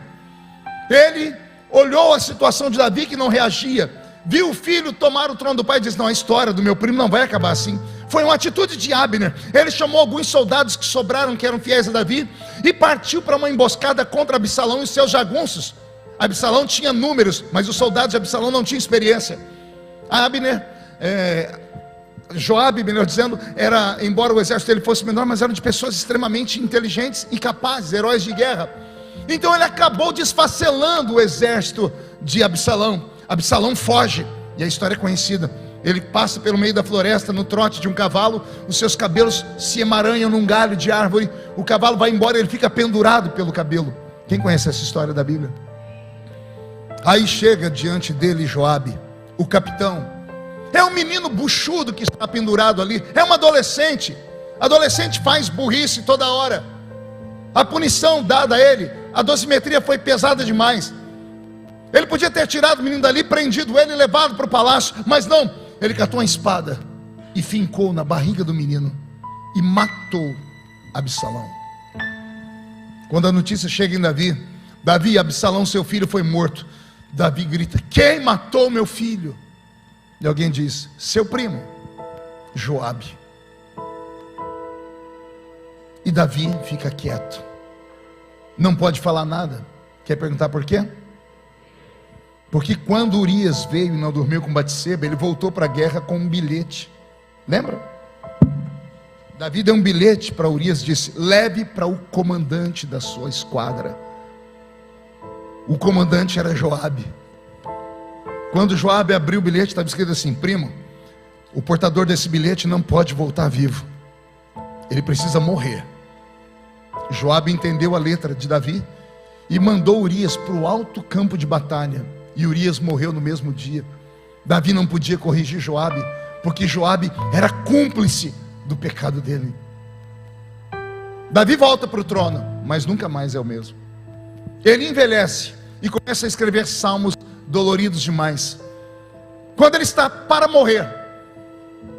ele olhou a situação de Davi, que não reagia, viu o filho tomar o trono do pai e disse: não, a história do meu primo não vai acabar assim. Foi uma atitude de Abner. Ele chamou alguns soldados que sobraram, que eram fiéis a Davi, e partiu para uma emboscada contra Absalão e seus jagunços. Absalão tinha números, mas os soldados de Absalão não tinham experiência. Joabe, melhor dizendo, embora o exército dele fosse menor, mas eram de pessoas extremamente inteligentes e capazes, heróis de guerra. Então ele acabou desfacelando o exército de Absalão. Absalão foge, e a história é conhecida. Ele passa pelo meio da floresta no trote de um cavalo, os seus cabelos se emaranham num galho de árvore, o cavalo vai embora, ele fica pendurado pelo cabelo. Quem conhece essa história da Bíblia? Aí chega diante dele Joabe, o capitão. É um menino buchudo que está pendurado ali, é um adolescente. Adolescente faz burrice toda hora. A punição dada a ele, a dosimetria foi pesada demais. Ele podia ter tirado o menino dali, prendido ele e levado para o palácio, mas não, ele catou uma espada e fincou na barriga do menino e matou Absalão. Quando a notícia chega em Davi, Absalão, seu filho, foi morto. Davi grita: quem matou meu filho? E alguém diz: seu primo, Joabe. E Davi fica quieto, não pode falar nada. Quer perguntar por quê? Porque quando Urias veio e não dormiu com Batseba, ele voltou para a guerra com um bilhete. Lembra? Davi deu um bilhete para Urias e disse: leve para o comandante da sua esquadra. O comandante era Joabe. Quando Joabe abriu o bilhete, estava escrito assim: primo, o portador desse bilhete não pode voltar vivo, ele precisa morrer. Joabe entendeu a letra de Davi e mandou Urias para o alto campo de batalha, e Urias morreu no mesmo dia. Davi não podia corrigir Joabe, porque Joabe era cúmplice do pecado dele. Davi volta para o trono, mas nunca mais é o mesmo. Ele envelhece e começa a escrever salmos doloridos demais. Quando ele está para morrer,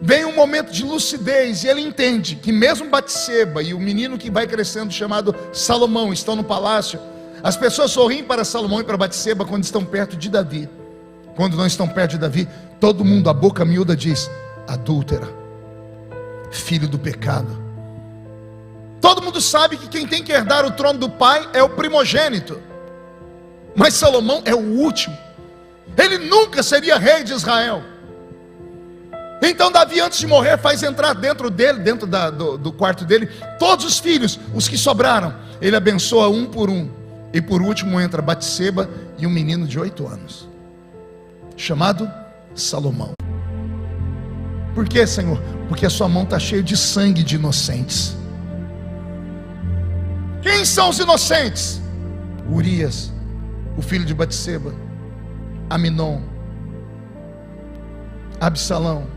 vem um momento de lucidez, e ele entende que mesmo Batseba e o menino que vai crescendo, chamado Salomão, estão no palácio. As pessoas sorriem para Salomão e para Batseba quando estão perto de Davi. Quando não estão perto de Davi, todo mundo, a boca miúda, diz: adúltera, filho do pecado. Todo mundo sabe que quem tem que herdar o trono do pai é o primogênito, mas Salomão é o último. Ele nunca seria rei de Israel. Então Davi, antes de morrer, faz entrar dentro dele, do quarto dele, todos os filhos, os que sobraram. Ele abençoa um por um, e por último entra Batseba e um menino de 8 anos, chamado Salomão. Por quê, Senhor? Porque a sua mão está cheia de sangue de inocentes. Quem são os inocentes? Urias, o filho de Batseba, Aminon, Absalão,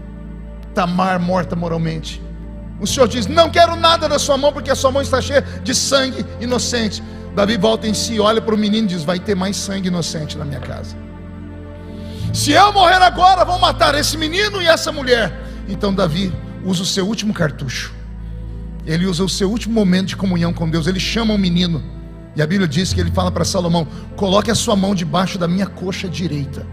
Tamar, morta moralmente. O Senhor diz: não quero nada da sua mão, porque a sua mão está cheia de sangue inocente. Davi volta em si, olha para o menino e diz: vai ter mais sangue inocente na minha casa. Se eu morrer agora, vão matar esse menino e essa mulher. Então Davi usa o seu último cartucho. Ele usa o seu último momento de comunhão com Deus. Ele chama o menino, e a Bíblia diz que ele fala para Salomão: coloque a sua mão debaixo da minha coxa direita.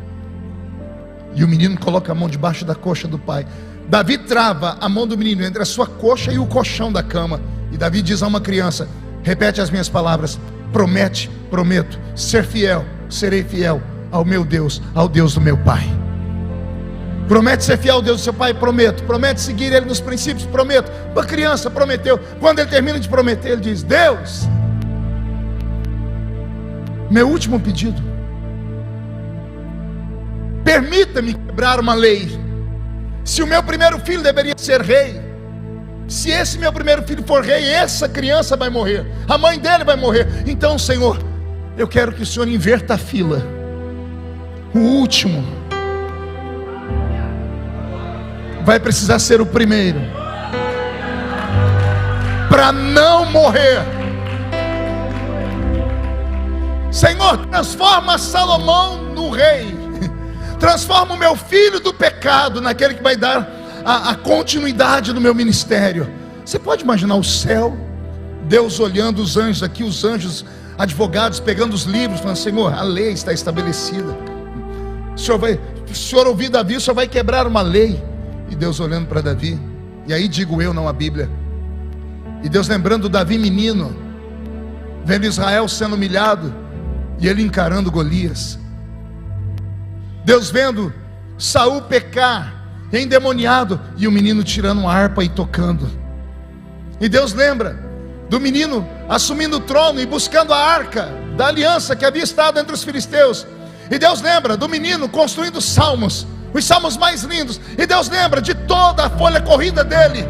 E o menino coloca a mão debaixo da coxa do pai. Davi trava a mão do menino entre a sua coxa e o colchão da cama. E Davi diz a uma criança: repete as minhas palavras. Promete, prometo, ser fiel, serei fiel ao meu Deus, ao Deus do meu pai. Promete ser fiel ao Deus do seu pai? Prometo. Promete seguir ele nos princípios? Prometo. Uma criança prometeu. Quando ele termina de prometer, ele diz: Deus, meu último pedido, permita-me quebrar uma lei. Se o meu primeiro filho deveria ser rei, se esse meu primeiro filho for rei, essa criança vai morrer, a mãe dele vai morrer. Então, Senhor, eu quero que o Senhor inverta a fila. O último vai precisar ser o primeiro, para não morrer. Senhor, transforma Salomão no rei. Transforma o meu filho do pecado naquele que vai dar a continuidade do meu ministério. Você pode imaginar o céu, Deus olhando os anjos aqui, os anjos advogados pegando os livros, falando: Senhor, a lei está estabelecida. Se o Senhor ouvir Davi, o Senhor vai quebrar uma lei. E Deus olhando para Davi, e aí digo eu, não a Bíblia, e Deus lembrando Davi menino, vendo Israel sendo humilhado, e ele encarando Golias. Deus vendo Saul pecar, endemoniado, e o menino tirando uma harpa e tocando. E Deus lembra do menino assumindo o trono e buscando a arca da aliança que havia estado entre os filisteus. E Deus lembra do menino construindo salmos, os salmos mais lindos. E Deus lembra de toda a folha corrida dele.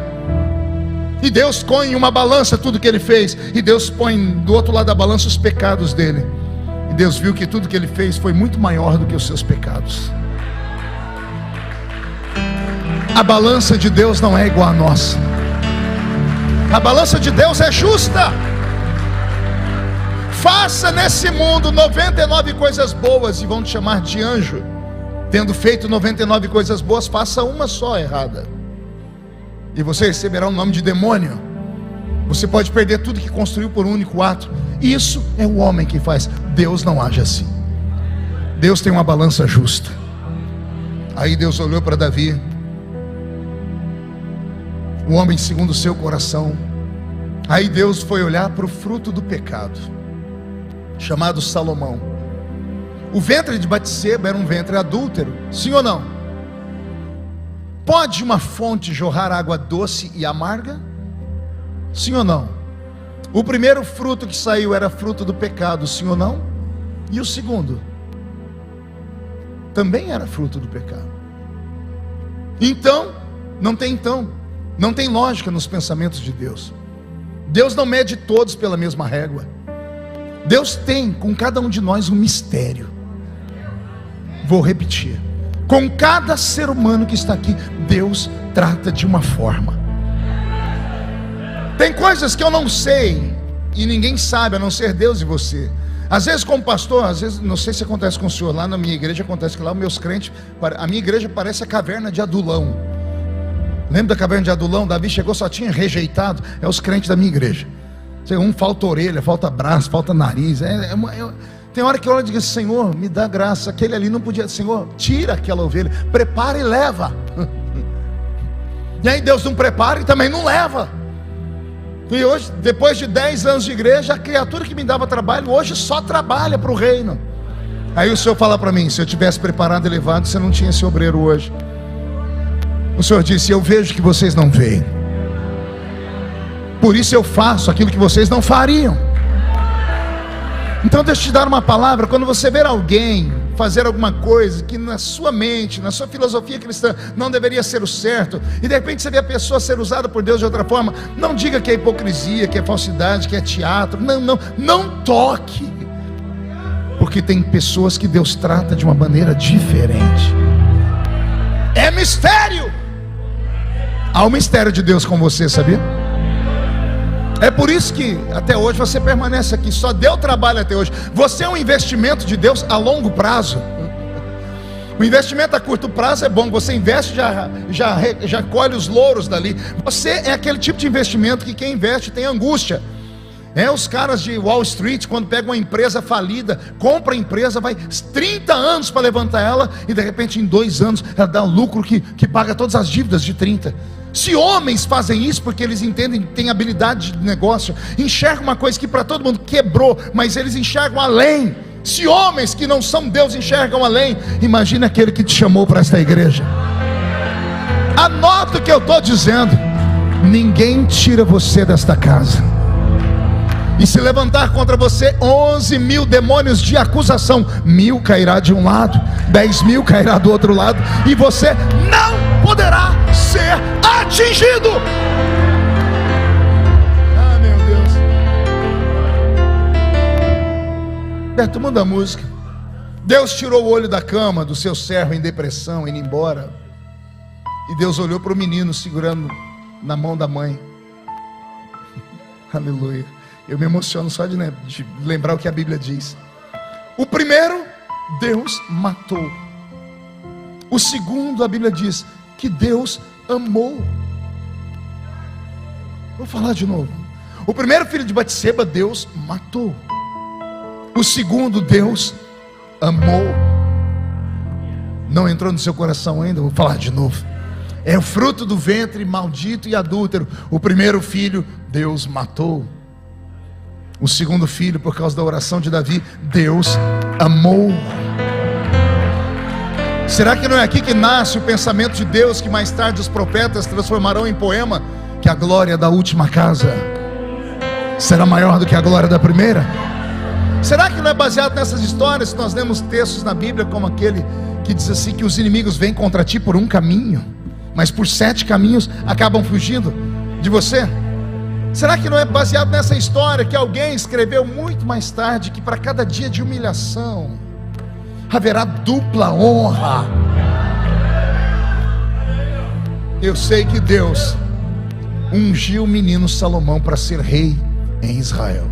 E Deus põe em uma balança tudo que ele fez, e Deus põe do outro lado da balança os pecados dele. E Deus viu que tudo que ele fez foi muito maior do que os seus pecados. A balança de Deus não é igual a nossa. A balança de Deus é justa. Faça nesse mundo 99 coisas boas e vão te chamar de anjo. Tendo feito 99 coisas boas, faça uma só errada, e você receberá o nome de demônio. Você pode perder tudo que construiu por um único ato. Isso é o homem que faz. Deus não age assim. Deus tem uma balança justa. Aí Deus olhou para Davi, o homem segundo o seu coração. Aí Deus foi olhar para o fruto do pecado, chamado Salomão. O ventre de Batseba era um ventre adúltero, sim ou não? Pode uma fonte jorrar água doce e amarga? Sim ou não? O primeiro fruto que saiu era fruto do pecado, sim ou não? E o segundo também era fruto do pecado. Então não tem lógica nos pensamentos de Deus. Deus não mede todos pela mesma régua. Deus tem com cada um de nós um mistério. Vou repetir: com cada ser humano que está aqui, Deus trata de uma forma. Tem coisas que eu não sei, e ninguém sabe, a não ser Deus e você. Às vezes como pastor, às vezes, não sei se acontece com o senhor, lá na minha igreja acontece que lá os meus crentes, a minha igreja parece a caverna de Adulão. Lembra da caverna de Adulão? Davi chegou, só tinha rejeitado. É os crentes da minha igreja. Um falta orelha, falta braço, falta nariz. Tem hora que eu olho e digo: Senhor, me dá graça. Aquele ali não podia. Senhor, tira aquela ovelha, prepara e leva. E aí Deus não prepara e também não leva. E hoje, depois de 10 anos de igreja, a criatura que me dava trabalho hoje só trabalha para o reino. Aí o Senhor fala para mim: se eu tivesse preparado e levado, você não tinha esse obreiro hoje. O Senhor disse: eu vejo que vocês não veem, por isso eu faço aquilo que vocês não fariam. Então deixa eu te dar uma palavra. Quando você ver alguém fazer alguma coisa que na sua mente, na sua filosofia cristã não deveria ser o certo, e de repente você vê a pessoa ser usada por Deus de outra forma, não diga que é hipocrisia, que é falsidade, que é teatro. Não toque, porque tem pessoas que Deus trata de uma maneira diferente. É mistério. Há um mistério de Deus com você, sabia? É por isso que até hoje você permanece aqui. Só deu trabalho até hoje. Você é um investimento de Deus a longo prazo. O investimento a curto prazo é bom. Você investe, já colhe os louros dali. Você é aquele tipo de investimento que quem investe tem angústia. Os caras de Wall Street, quando pegam uma empresa falida, compra a empresa, vai 30 anos para levantar ela, e de repente em 2 anos ela dá um lucro que paga todas as dívidas de 30. Se homens fazem isso, porque eles entendem, têm habilidade de negócio, enxergam uma coisa que para todo mundo quebrou, mas eles enxergam além. Se homens que não são Deus enxergam além, imagine aquele que te chamou para esta igreja. Anota o que eu estou dizendo: ninguém tira você desta casa. E se levantar contra você 11.000 demônios de acusação, 1.000 cairá de um lado, 10.000 cairá do outro lado, e você não poderá ser atingido. Ah, meu Deus. Beto, muda a música. Deus tirou o olho da cama do seu servo em depressão, indo embora, e Deus olhou para o menino segurando na mão da mãe. Aleluia. Eu me emociono só de lembrar o que a Bíblia diz. O primeiro, Deus matou. O segundo, a Bíblia diz que Deus amou. Vou falar de novo. O primeiro filho de Batseba, Deus matou. O segundo, Deus amou. Não entrou no seu coração ainda? Vou falar de novo. É o fruto do ventre maldito e adúltero. O primeiro filho, Deus matou. O segundo filho, por causa da oração de Davi, Deus amou. Será que não é aqui que nasce o pensamento de Deus, que mais tarde os profetas transformarão em poema? Que a glória da última casa será maior do que a glória da primeira? Será que não é baseado nessas histórias? Nós lemos textos na Bíblia como aquele que diz assim, que os inimigos vêm contra ti por um caminho, mas por 7 caminhos acabam fugindo de você. Será que não é baseado nessa história que alguém escreveu muito mais tarde, que para cada dia de humilhação haverá dupla honra? Eu sei que Deus ungiu o menino Salomão para ser rei em Israel.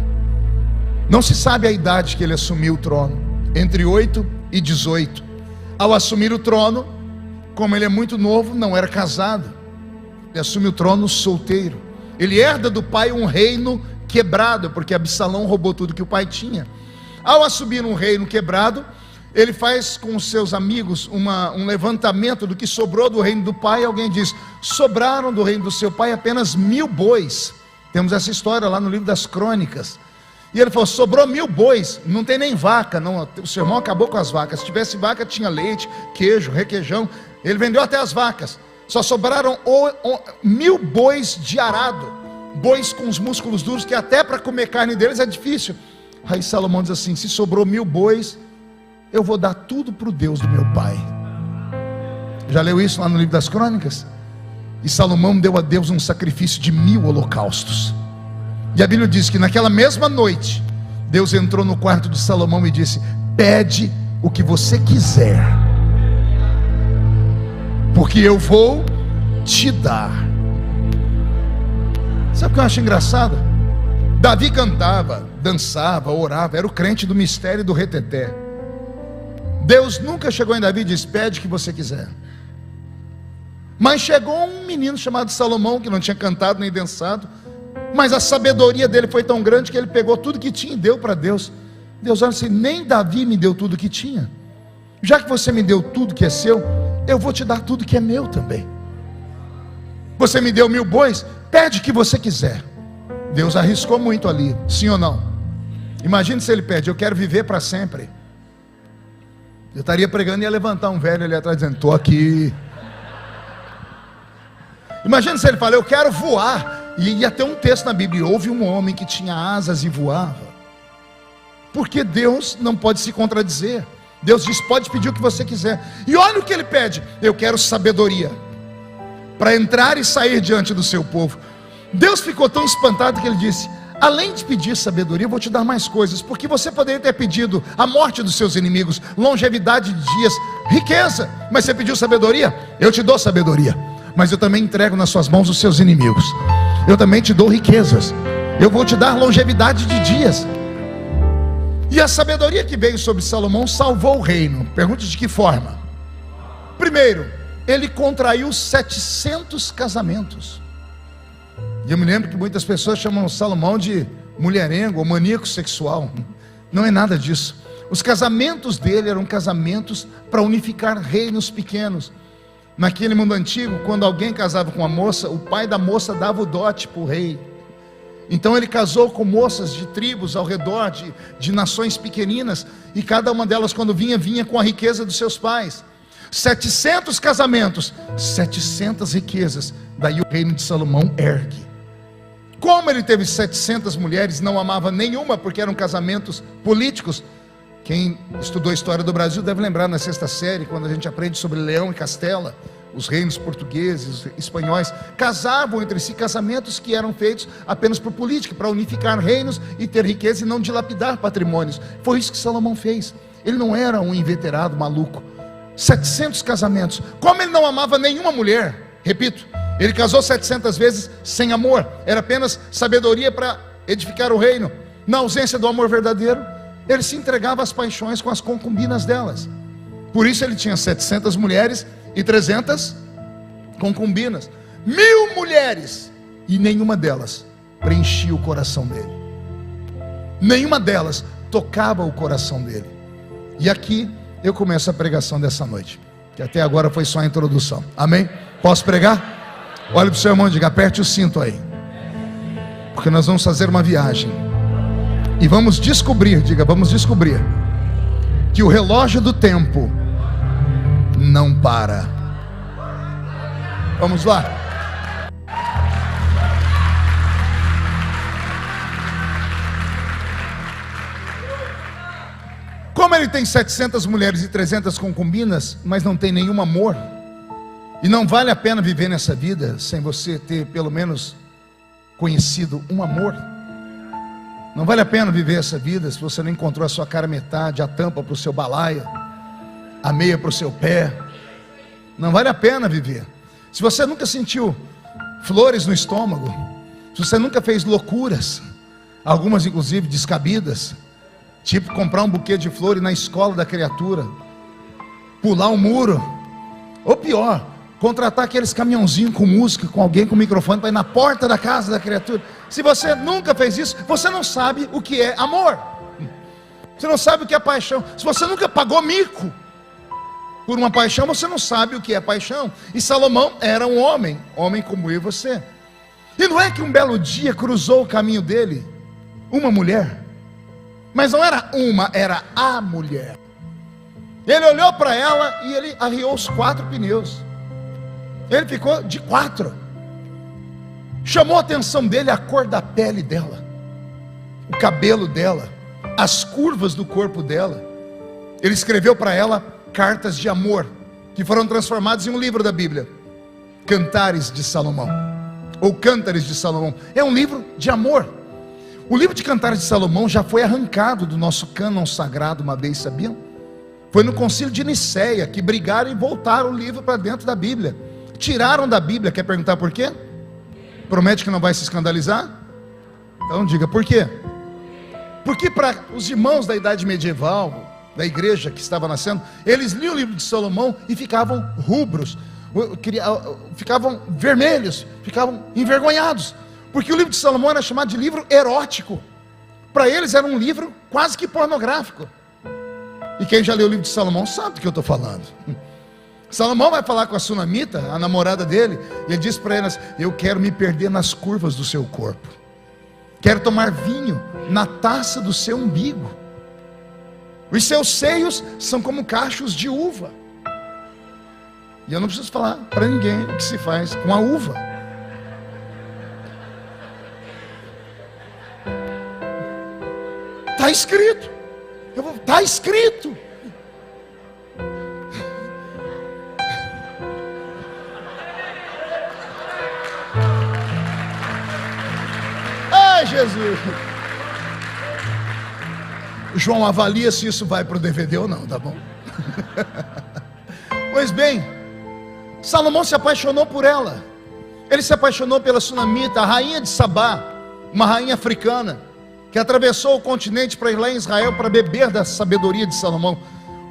Não se sabe a idade que ele assumiu o trono, entre 8 e 18. Ao assumir o trono, como ele é muito novo, não era casado, ele assume o trono solteiro. Ele herda do pai um reino quebrado, porque Absalão roubou tudo que o pai tinha. Ao assumir um reino quebrado, ele faz com os seus amigos um levantamento do que sobrou do reino do pai. Alguém diz: sobraram do reino do seu pai apenas 1000 bois. Temos essa história lá no livro das Crônicas. E ele falou: sobrou 1000 bois, não tem nem vaca, não. O seu irmão acabou com as vacas. Se tivesse vaca, tinha leite, queijo, requeijão. Ele vendeu até as vacas. Só sobraram 1000 bois de arado, bois com os músculos duros, que até para comer carne deles é difícil. Aí Salomão diz assim: se sobrou 1000 bois, eu vou dar tudo para o Deus do meu pai. Já leu isso lá no livro das Crônicas? E Salomão deu a Deus um sacrifício de 1000 holocaustos. E a Bíblia diz que naquela mesma noite, Deus entrou no quarto de Salomão e disse: pede o que você quiser, porque eu vou te dar. Sabe o que eu acho engraçado? Davi cantava, dançava, orava, era o crente do mistério e do reteté. Deus nunca chegou em Davi e disse: pede o que você quiser. Mas chegou um menino chamado Salomão, que não tinha cantado nem dançado, mas a sabedoria dele foi tão grande que ele pegou tudo que tinha e deu para Deus. Deus olha assim: nem Davi me deu tudo que tinha. Já que você me deu tudo que é seu, eu vou te dar tudo que é meu também. Você me deu 1000 bois, pede o que você quiser. Deus arriscou muito ali, sim ou não? Imagine se ele pede: eu quero viver para sempre. Eu estaria pregando e ia levantar um velho ali atrás dizendo: estou aqui. Imagine se ele fala: eu quero voar. E ia ter um texto na Bíblia: houve um homem que tinha asas e voava. Porque Deus não pode se contradizer. Deus diz: pode pedir o que você quiser. E olha o que ele pede: eu quero sabedoria para entrar e sair diante do seu povo. Deus ficou tão espantado que ele disse: além de pedir sabedoria, eu vou te dar mais coisas. Porque você poderia ter pedido a morte dos seus inimigos, longevidade de dias, riqueza. Mas você pediu sabedoria? Eu te dou sabedoria, mas eu também entrego nas suas mãos os seus inimigos. Eu também te dou riquezas. Eu vou te dar longevidade de dias. E a sabedoria que veio sobre Salomão salvou o reino. Pergunte: de que forma? Primeiro, ele contraiu 700 casamentos. E eu me lembro que muitas pessoas chamam Salomão de mulherengo ou maníaco sexual. Não é nada disso. Os casamentos dele eram casamentos para unificar reinos pequenos. Naquele mundo antigo, quando alguém casava com uma moça, o pai da moça dava o dote para o rei. Então ele casou com moças de tribos ao redor, de nações pequeninas, e cada uma delas, quando vinha com a riqueza dos seus pais. 700 casamentos, 700 riquezas. Daí o reino de Salomão ergue. Como ele teve 700 mulheres, não amava nenhuma, porque eram casamentos políticos. Quem estudou a história do Brasil deve lembrar na 6ª série, quando a gente aprende sobre Leão e Castela. Os reinos portugueses, espanhóis, casavam entre si, casamentos que eram feitos apenas por política, para unificar reinos e ter riqueza e não dilapidar patrimônios. Foi isso que Salomão fez. Ele não era um inveterado maluco. 700 casamentos. Como ele não amava nenhuma mulher, repito, ele casou 700 vezes sem amor. Era apenas sabedoria para edificar o reino. Na ausência do amor verdadeiro, ele se entregava às paixões com as concubinas delas. Por isso ele tinha 700 mulheres e 300 concubinas. 1000 mulheres, e nenhuma delas preenchia o coração dele. Nenhuma delas tocava o coração dele. E aqui eu começo a pregação dessa noite, que até agora foi só a introdução. Amém? Posso pregar? Olhe para o seu irmão e diga: aperte o cinto aí, porque nós vamos fazer uma viagem e vamos descobrir, diga, vamos descobrir que o relógio do tempo não para. Vamos lá. Como ele tem 700 mulheres e 300 concubinas, mas não tem nenhum amor, e não vale a pena viver nessa vida sem você ter pelo menos conhecido um amor. Não vale a pena viver essa vida se você não encontrou a sua cara metade, a tampa para o seu balaio, a meia para o seu pé. Não vale a pena viver. Se você nunca sentiu flores no estômago, se você nunca fez loucuras, algumas inclusive descabidas, tipo comprar um buquê de flores na escola da criatura, pular um muro, ou pior, contratar aqueles caminhãozinhos com música, com alguém com microfone para ir na porta da casa da criatura. Se você nunca fez isso, você não sabe o que é amor. Você não sabe o que é paixão. Se você nunca pagou mico por uma paixão, você não sabe o que é paixão. E Salomão era um homem como eu e você. E não é que um belo dia cruzou o caminho dele uma mulher, mas não era uma, era a mulher. Ele olhou para ela e ele arriou os 4 pneus. Ele ficou de 4. Chamou a atenção dele a cor da pele dela, o cabelo dela, as curvas do corpo dela. Ele escreveu para ela cartas de amor, que foram transformadas em um livro da Bíblia, Cantares de Salomão, ou Cântares de Salomão. É um livro de amor. O livro de Cantares de Salomão já foi arrancado do nosso cânon sagrado uma vez, sabiam? Foi no concílio de Nicéia que brigaram e voltaram o livro para dentro da Bíblia. Tiraram da Bíblia. Quer perguntar por quê? Promete que não vai se escandalizar? Então diga por quê. Porque para os irmãos da idade medieval, da igreja que estava nascendo, eles liam o livro de Salomão e ficavam rubros, ficavam vermelhos, ficavam envergonhados, porque o livro de Salomão era chamado de livro erótico. Para eles era um livro quase que pornográfico. E quem já leu o livro de Salomão sabe do que eu estou falando. Salomão vai falar com a Sunamita, a namorada dele, e ele diz para elas: eu quero me perder nas curvas do seu corpo, quero tomar vinho na taça do seu umbigo, os seus seios são como cachos de uva. E eu não preciso falar para ninguém o que se faz com a uva. Está escrito. Está escrito. Ai, Jesus. João, avalia se isso vai para o DVD ou não, tá bom? Pois bem, Salomão se apaixonou por ela. Ele se apaixonou pela Sunamita, a rainha de Sabá, uma rainha africana, que atravessou o continente para ir lá em Israel para beber da sabedoria de Salomão.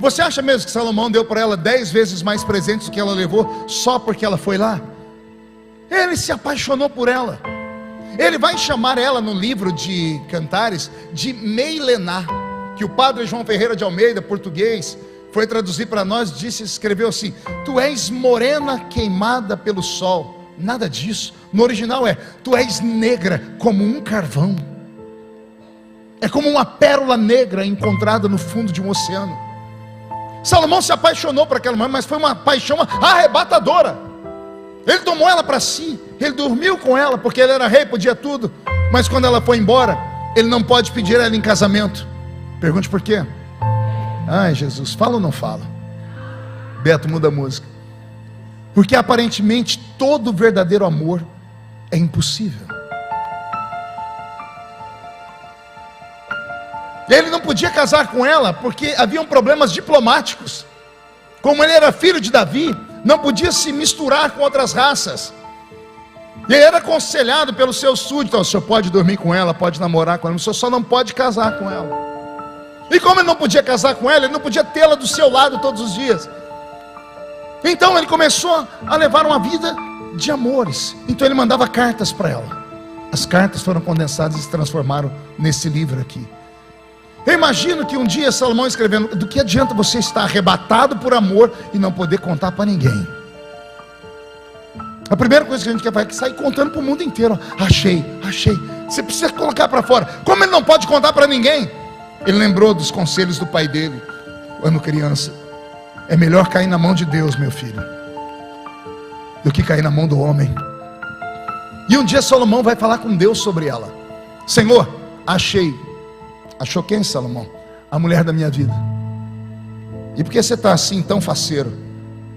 Você acha mesmo que Salomão deu para ela 10 vezes mais presentes do que ela levou, só porque ela foi lá? Ele se apaixonou por ela. Ele vai chamar ela no livro de Cantares de Meilená, que o padre João Ferreira de Almeida, português, foi traduzir para nós, escreveu assim: tu és morena queimada pelo sol. Nada disso. No original é: tu és negra como um carvão. É como uma pérola negra encontrada no fundo de um oceano. Salomão se apaixonou por aquela mulher, mas foi uma paixão arrebatadora. Ele tomou ela para si, ele dormiu com ela, porque ele era rei, podia tudo. Mas quando ela foi embora, ele não pode pedir ela em casamento. Pergunte por quê? Ai, Jesus, fala ou não fala? Beto, muda a música. Porque aparentemente todo verdadeiro amor é impossível. Ele não podia casar com ela porque haviam problemas diplomáticos. Como ele era filho de Davi, não podia se misturar com outras raças. E ele era aconselhado pelos seus súditos: o senhor pode dormir com ela, pode namorar com ela, o senhor só não pode casar com ela. E como ele não podia casar com ela, ele não podia tê-la do seu lado todos os dias. Então ele começou a levar uma vida de amores. Então ele mandava cartas para ela. As cartas foram condensadas e se transformaram nesse livro aqui. Eu imagino que um dia Salomão escrevendo: do que adianta você estar arrebatado por amor e não poder contar para ninguém? A primeira coisa que a gente quer fazer é sair contando para o mundo inteiro: achei. Você precisa colocar para fora. Como ele não pode contar para ninguém? Ele lembrou dos conselhos do pai dele quando criança: é melhor cair na mão de Deus, meu filho, do que cair na mão do homem. E um dia Salomão vai falar com Deus sobre ela: Senhor, achei. Achou quem, Salomão? A mulher da minha vida. E por que você está assim tão faceiro?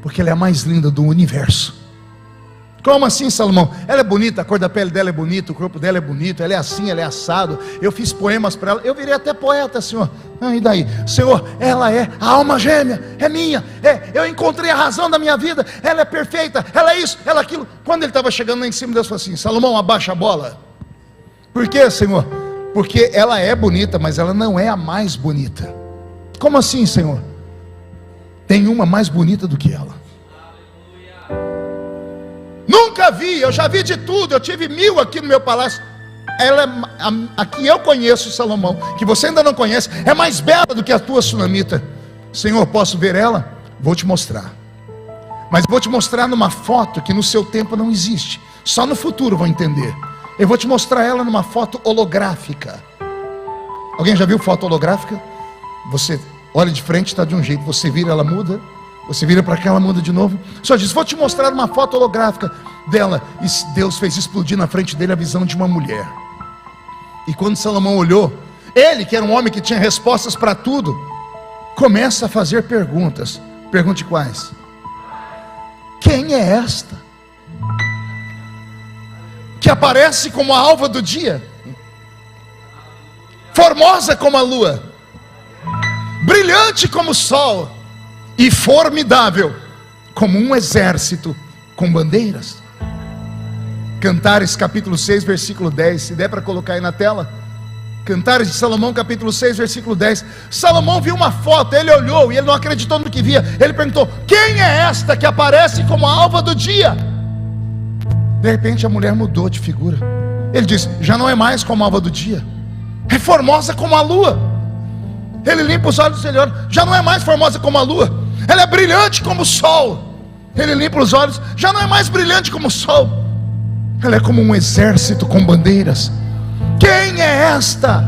Porque ela é a mais linda do universo. Como assim, Salomão? Ela é bonita, a cor da pele dela é bonita, o corpo dela é bonito, ela é assim, ela é assado. Eu fiz poemas para ela, eu virei até poeta, Senhor. E daí? Senhor, ela é a alma gêmea, é minha, eu encontrei a razão da minha vida, ela é perfeita, ela é isso, ela é aquilo. Quando ele estava chegando lá em cima, Deus falou assim: Salomão, abaixa a bola. Por quê, Senhor? Porque ela é bonita, mas ela não é a mais bonita. Como assim, Senhor? Tem uma mais bonita do que ela. Nunca vi, eu já vi de tudo, eu tive 1000 aqui no meu palácio. Ela é a que eu conheço, Salomão, que você ainda não conhece, é mais bela do que a tua sunamita. Senhor, posso ver ela? Vou te mostrar. Mas vou te mostrar numa foto que no seu tempo não existe. Só no futuro vão entender. Eu vou te mostrar ela numa foto holográfica. Alguém já viu foto holográfica? Você olha de frente, está de um jeito, você vira, ela muda. Você vira para cá, ela muda de novo. Só diz: vou te mostrar uma foto holográfica dela. E Deus fez explodir na frente dele a visão de uma mulher. E quando Salomão olhou, ele, que era um homem que tinha respostas para tudo, começa a fazer perguntas. Pergunte quais? Quem é esta que aparece como a alva do dia, formosa como a lua, brilhante como o sol e formidável como um exército com bandeiras? Cantares capítulo 6 versículo 10, se der para colocar aí na tela. Cantares de Salomão capítulo 6 versículo 10. Salomão viu uma foto, ele olhou e ele não acreditou no que via. Ele perguntou: quem é esta que aparece como a alva do dia? De repente a mulher mudou de figura. Ele disse: já não é mais como a alva do dia, é formosa como a lua. Ele limpa os olhos e ele olha: já não é mais formosa como a lua, ela é brilhante como o sol. Ele limpa os olhos: já não é mais brilhante como o sol, ela é como um exército com bandeiras. Quem é esta?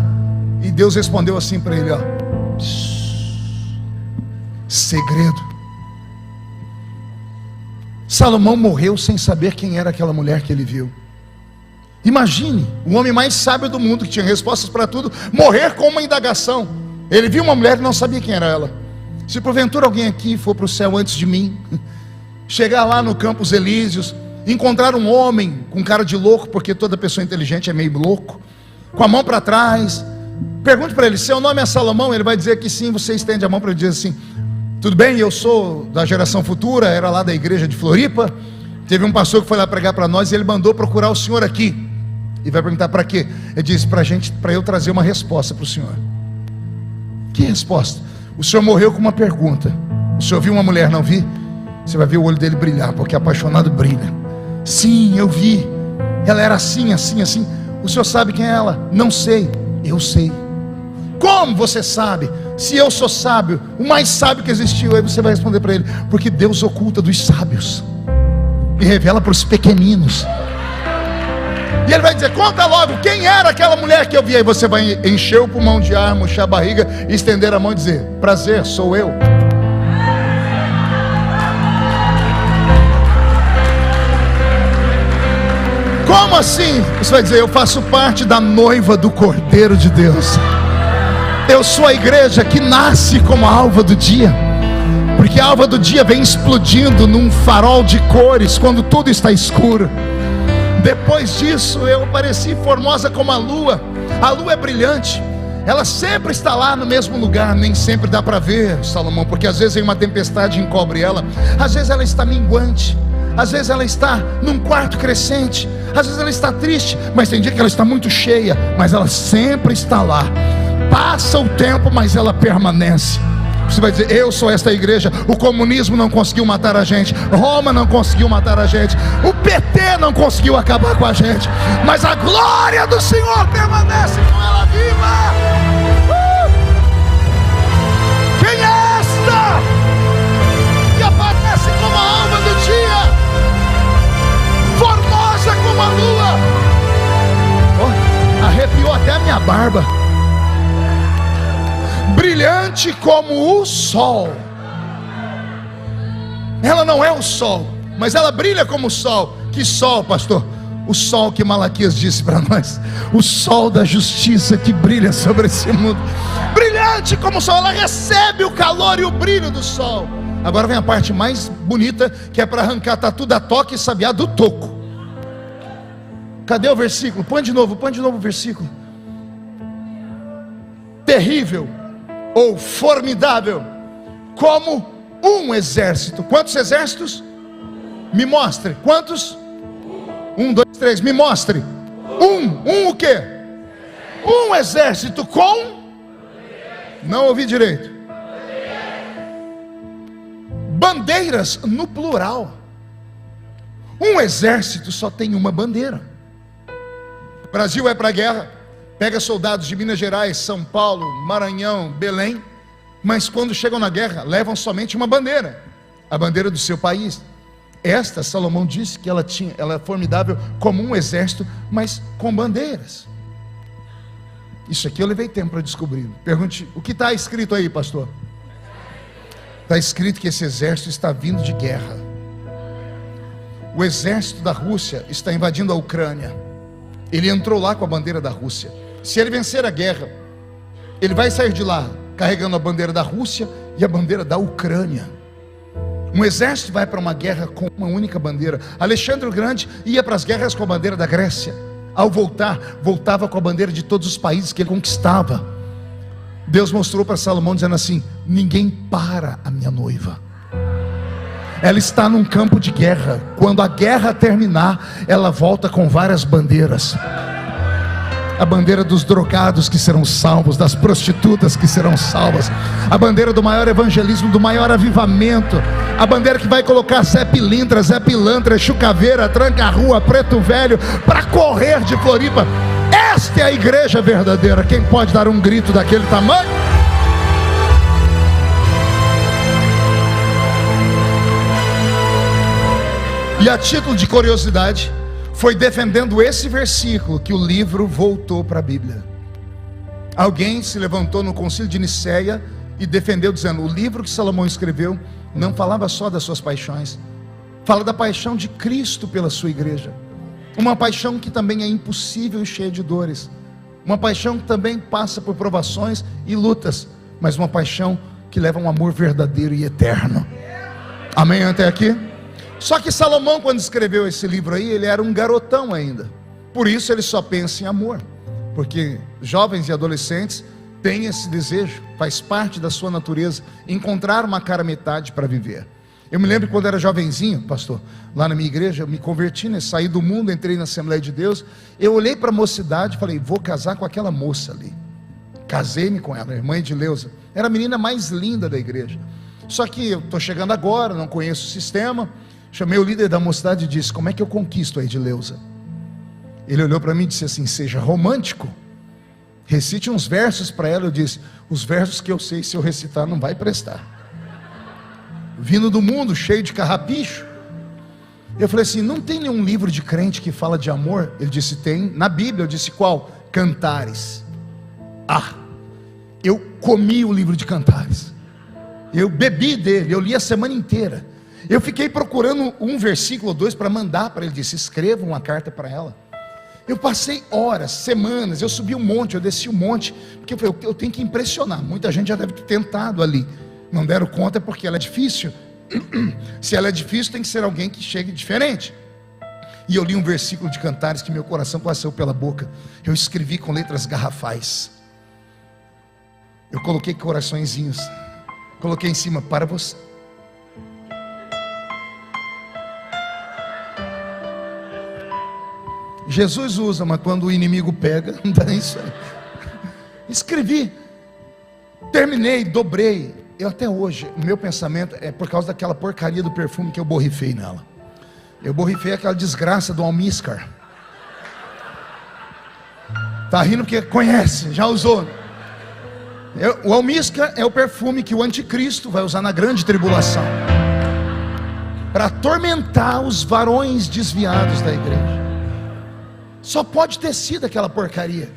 E Deus respondeu assim para ele: ó, segredo. Salomão morreu sem saber quem era aquela mulher que ele viu. Imagine, o homem mais sábio do mundo, que tinha respostas para tudo, morrer com uma indagação. Ele viu uma mulher e não sabia quem era ela. Se porventura alguém aqui for para o céu antes de mim, chegar lá no Campos Elíseos, encontrar um homem com cara de louco, porque toda pessoa inteligente é meio louco, com a mão para trás, pergunte para ele: seu nome é Salomão? Ele vai dizer que sim. Você estende a mão para ele e diz assim: tudo bem, eu sou da geração futura, era lá da igreja de Floripa. Teve um pastor que foi lá pregar para nós e ele mandou procurar o senhor aqui. E vai perguntar: para quê? Ele disse: para eu trazer uma resposta para o senhor. Que resposta? O senhor morreu com uma pergunta. O senhor viu uma mulher, não vi? Você vai ver o olho dele brilhar, porque apaixonado brilha. Sim, eu vi. Ela era assim, assim, assim. O senhor sabe quem é ela? Não sei. Eu sei. Como você sabe? Se eu sou sábio, o mais sábio que existiu. Aí você vai responder para ele: porque Deus oculta dos sábios e revela para os pequeninos. E ele vai dizer: conta logo, quem era aquela mulher que eu vi? Aí você vai encher o pulmão de ar, murchar a barriga, estender a mão e dizer: prazer, sou eu. Como assim? Você vai dizer: eu faço parte da noiva do Cordeiro de Deus. Eu sou a igreja que nasce como a alva do dia, porque a alva do dia vem explodindo num farol de cores quando tudo está escuro. Depois disso eu apareci formosa como a lua. A lua é brilhante, ela sempre está lá no mesmo lugar. Nem sempre dá para ver, Salomão, porque às vezes vem uma tempestade e encobre ela. Às vezes ela está minguante, às vezes ela está num quarto crescente, às vezes ela está triste, mas tem dia que ela está muito cheia, mas ela sempre está lá. Passa o tempo, mas ela permanece. Você vai dizer: eu sou esta igreja. O comunismo não conseguiu matar a gente, Roma não conseguiu matar a gente, o PT não conseguiu acabar com a gente, mas a glória do Senhor permanece com ela viva. minha barba. Brilhante como o sol. Ela não é o sol, mas ela brilha como o sol. Que sol, pastor? O sol que Malaquias disse para nós, o sol da justiça que brilha sobre esse mundo. Brilhante como o sol, ela recebe o calor e o brilho do sol. Agora vem a parte mais bonita, que é para arrancar tatu da toca e sabiá do toco. Cadê o versículo? Põe de novo o versículo. Terrível ou formidável como um exército. Quantos exércitos? Me mostre. Quantos? 1, 2, 3, me mostre. Um o quê? Um exército com? Não ouvi direito. Bandeiras no plural. Um exército só tem uma bandeira. O Brasil vai para a guerra, pega soldados de Minas Gerais, São Paulo, Maranhão, Belém, mas quando chegam na guerra, levam somente uma bandeira, a bandeira do seu país. Esta, Salomão disse que ela é formidável como um exército, mas com bandeiras. Isso aqui eu levei tempo para descobrir. Pergunte, o que está escrito aí, pastor? Está escrito que esse exército está vindo de guerra. O exército da Rússia está invadindo a Ucrânia. Ele entrou lá com a bandeira da Rússia. Se ele vencer a guerra, ele vai sair de lá carregando a bandeira da Rússia e a bandeira da Ucrânia. Um exército vai para uma guerra com uma única bandeira. Alexandre o Grande ia para as guerras com a bandeira da Grécia. Ao voltar, voltava com a bandeira de todos os países que ele conquistava. Deus mostrou para Salomão dizendo assim: ninguém para a minha noiva. Ela está num campo de guerra. Quando a guerra terminar, ela volta com várias bandeiras. A bandeira dos drogados que serão salvos, das prostitutas que serão salvas, a bandeira do maior evangelismo, do maior avivamento, a bandeira que vai colocar Zé Pilintra, Zé Pilantra, Chucaveira, Tranca-Rua, Preto Velho para correr de Floripa. Esta é a igreja verdadeira. Quem pode dar um grito daquele tamanho? E a título de curiosidade, foi defendendo esse versículo que o livro voltou para a Bíblia. Alguém se levantou no concílio de Nicéia e defendeu dizendo: o livro que Salomão escreveu não falava só das suas paixões, fala da paixão de Cristo pela sua igreja. Uma paixão que também é impossível e cheia de dores, uma paixão que também passa por provações e lutas, mas uma paixão que leva a um amor verdadeiro e eterno. Amém até aqui? Só que Salomão, quando escreveu esse livro aí, ele era um garotão ainda. Por isso ele só pensa em amor, porque jovens e adolescentes têm esse desejo, faz parte da sua natureza, encontrar uma cara metade para viver. Eu me lembro quando eu era jovenzinho, pastor, lá na minha igreja, eu me converti, né? Saí do mundo, entrei na Assembleia de Deus. Eu olhei para a mocidade e falei: vou casar com aquela moça ali. Casei-me com ela, irmã Edileuza. Era a menina mais linda da igreja. Só que eu estou chegando agora, não conheço o sistema. Chamei o líder da mocidade e disse: como é que eu conquisto a Edileuza? Ele olhou para mim e disse assim: seja romântico, recite uns versos para ela. Eu disse: os versos que eu sei, se eu recitar não vai prestar. Vindo do mundo cheio de carrapicho. Eu falei assim: não tem nenhum livro de crente que fala de amor? Ele disse: tem, na Bíblia. Eu disse: qual? Cantares. Eu comi o livro de Cantares, eu bebi dele, eu li a semana inteira. Eu fiquei procurando um versículo ou dois para mandar para ele. Disse: escreva uma carta para ela. Eu passei horas, semanas, eu subi um monte, eu desci um monte, porque eu falei: eu tenho que impressionar. Muita gente já deve ter tentado ali, não deram conta porque ela é difícil. Se ela é difícil, tem que ser alguém que chegue diferente. E eu li um versículo de Cantares que meu coração passou pela boca. Eu escrevi com letras garrafais. Eu coloquei coraçõezinhos, coloquei em cima: para você. Jesus usa, mas quando o inimigo pega, não dá isso aí. Escrevi, terminei, dobrei. Eu até hoje, o meu pensamento é por causa daquela porcaria do perfume que eu borrifei nela. Eu borrifei aquela desgraça do almíscar. Tá rindo porque conhece, já usou. O almíscar é o perfume que o anticristo vai usar na grande tribulação, para atormentar os varões desviados da igreja. Só pode ter sido aquela porcaria.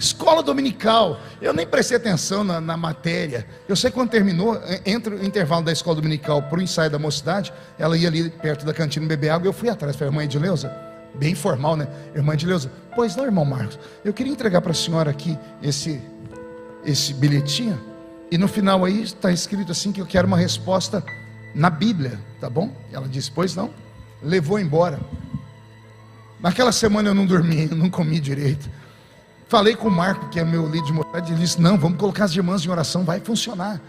Escola dominical, eu nem prestei atenção na matéria. Eu sei que quando terminou, entre o intervalo da escola dominical para o ensaio da mocidade, ela ia ali perto da cantina beber água, eu fui atrás, falei, irmã Edileuza, bem formal, né? Irmã Edileuza, pois não, irmão Marcos, eu queria entregar para a senhora aqui esse bilhetinho, e no final aí está escrito assim que eu quero uma resposta na Bíblia, tá bom? Ela disse, pois não, levou embora. Naquela semana eu não dormi, eu não comi direito. Falei com o Marco, que é meu líder de mocidade, ele disse, não, vamos colocar as irmãs em oração, vai funcionar.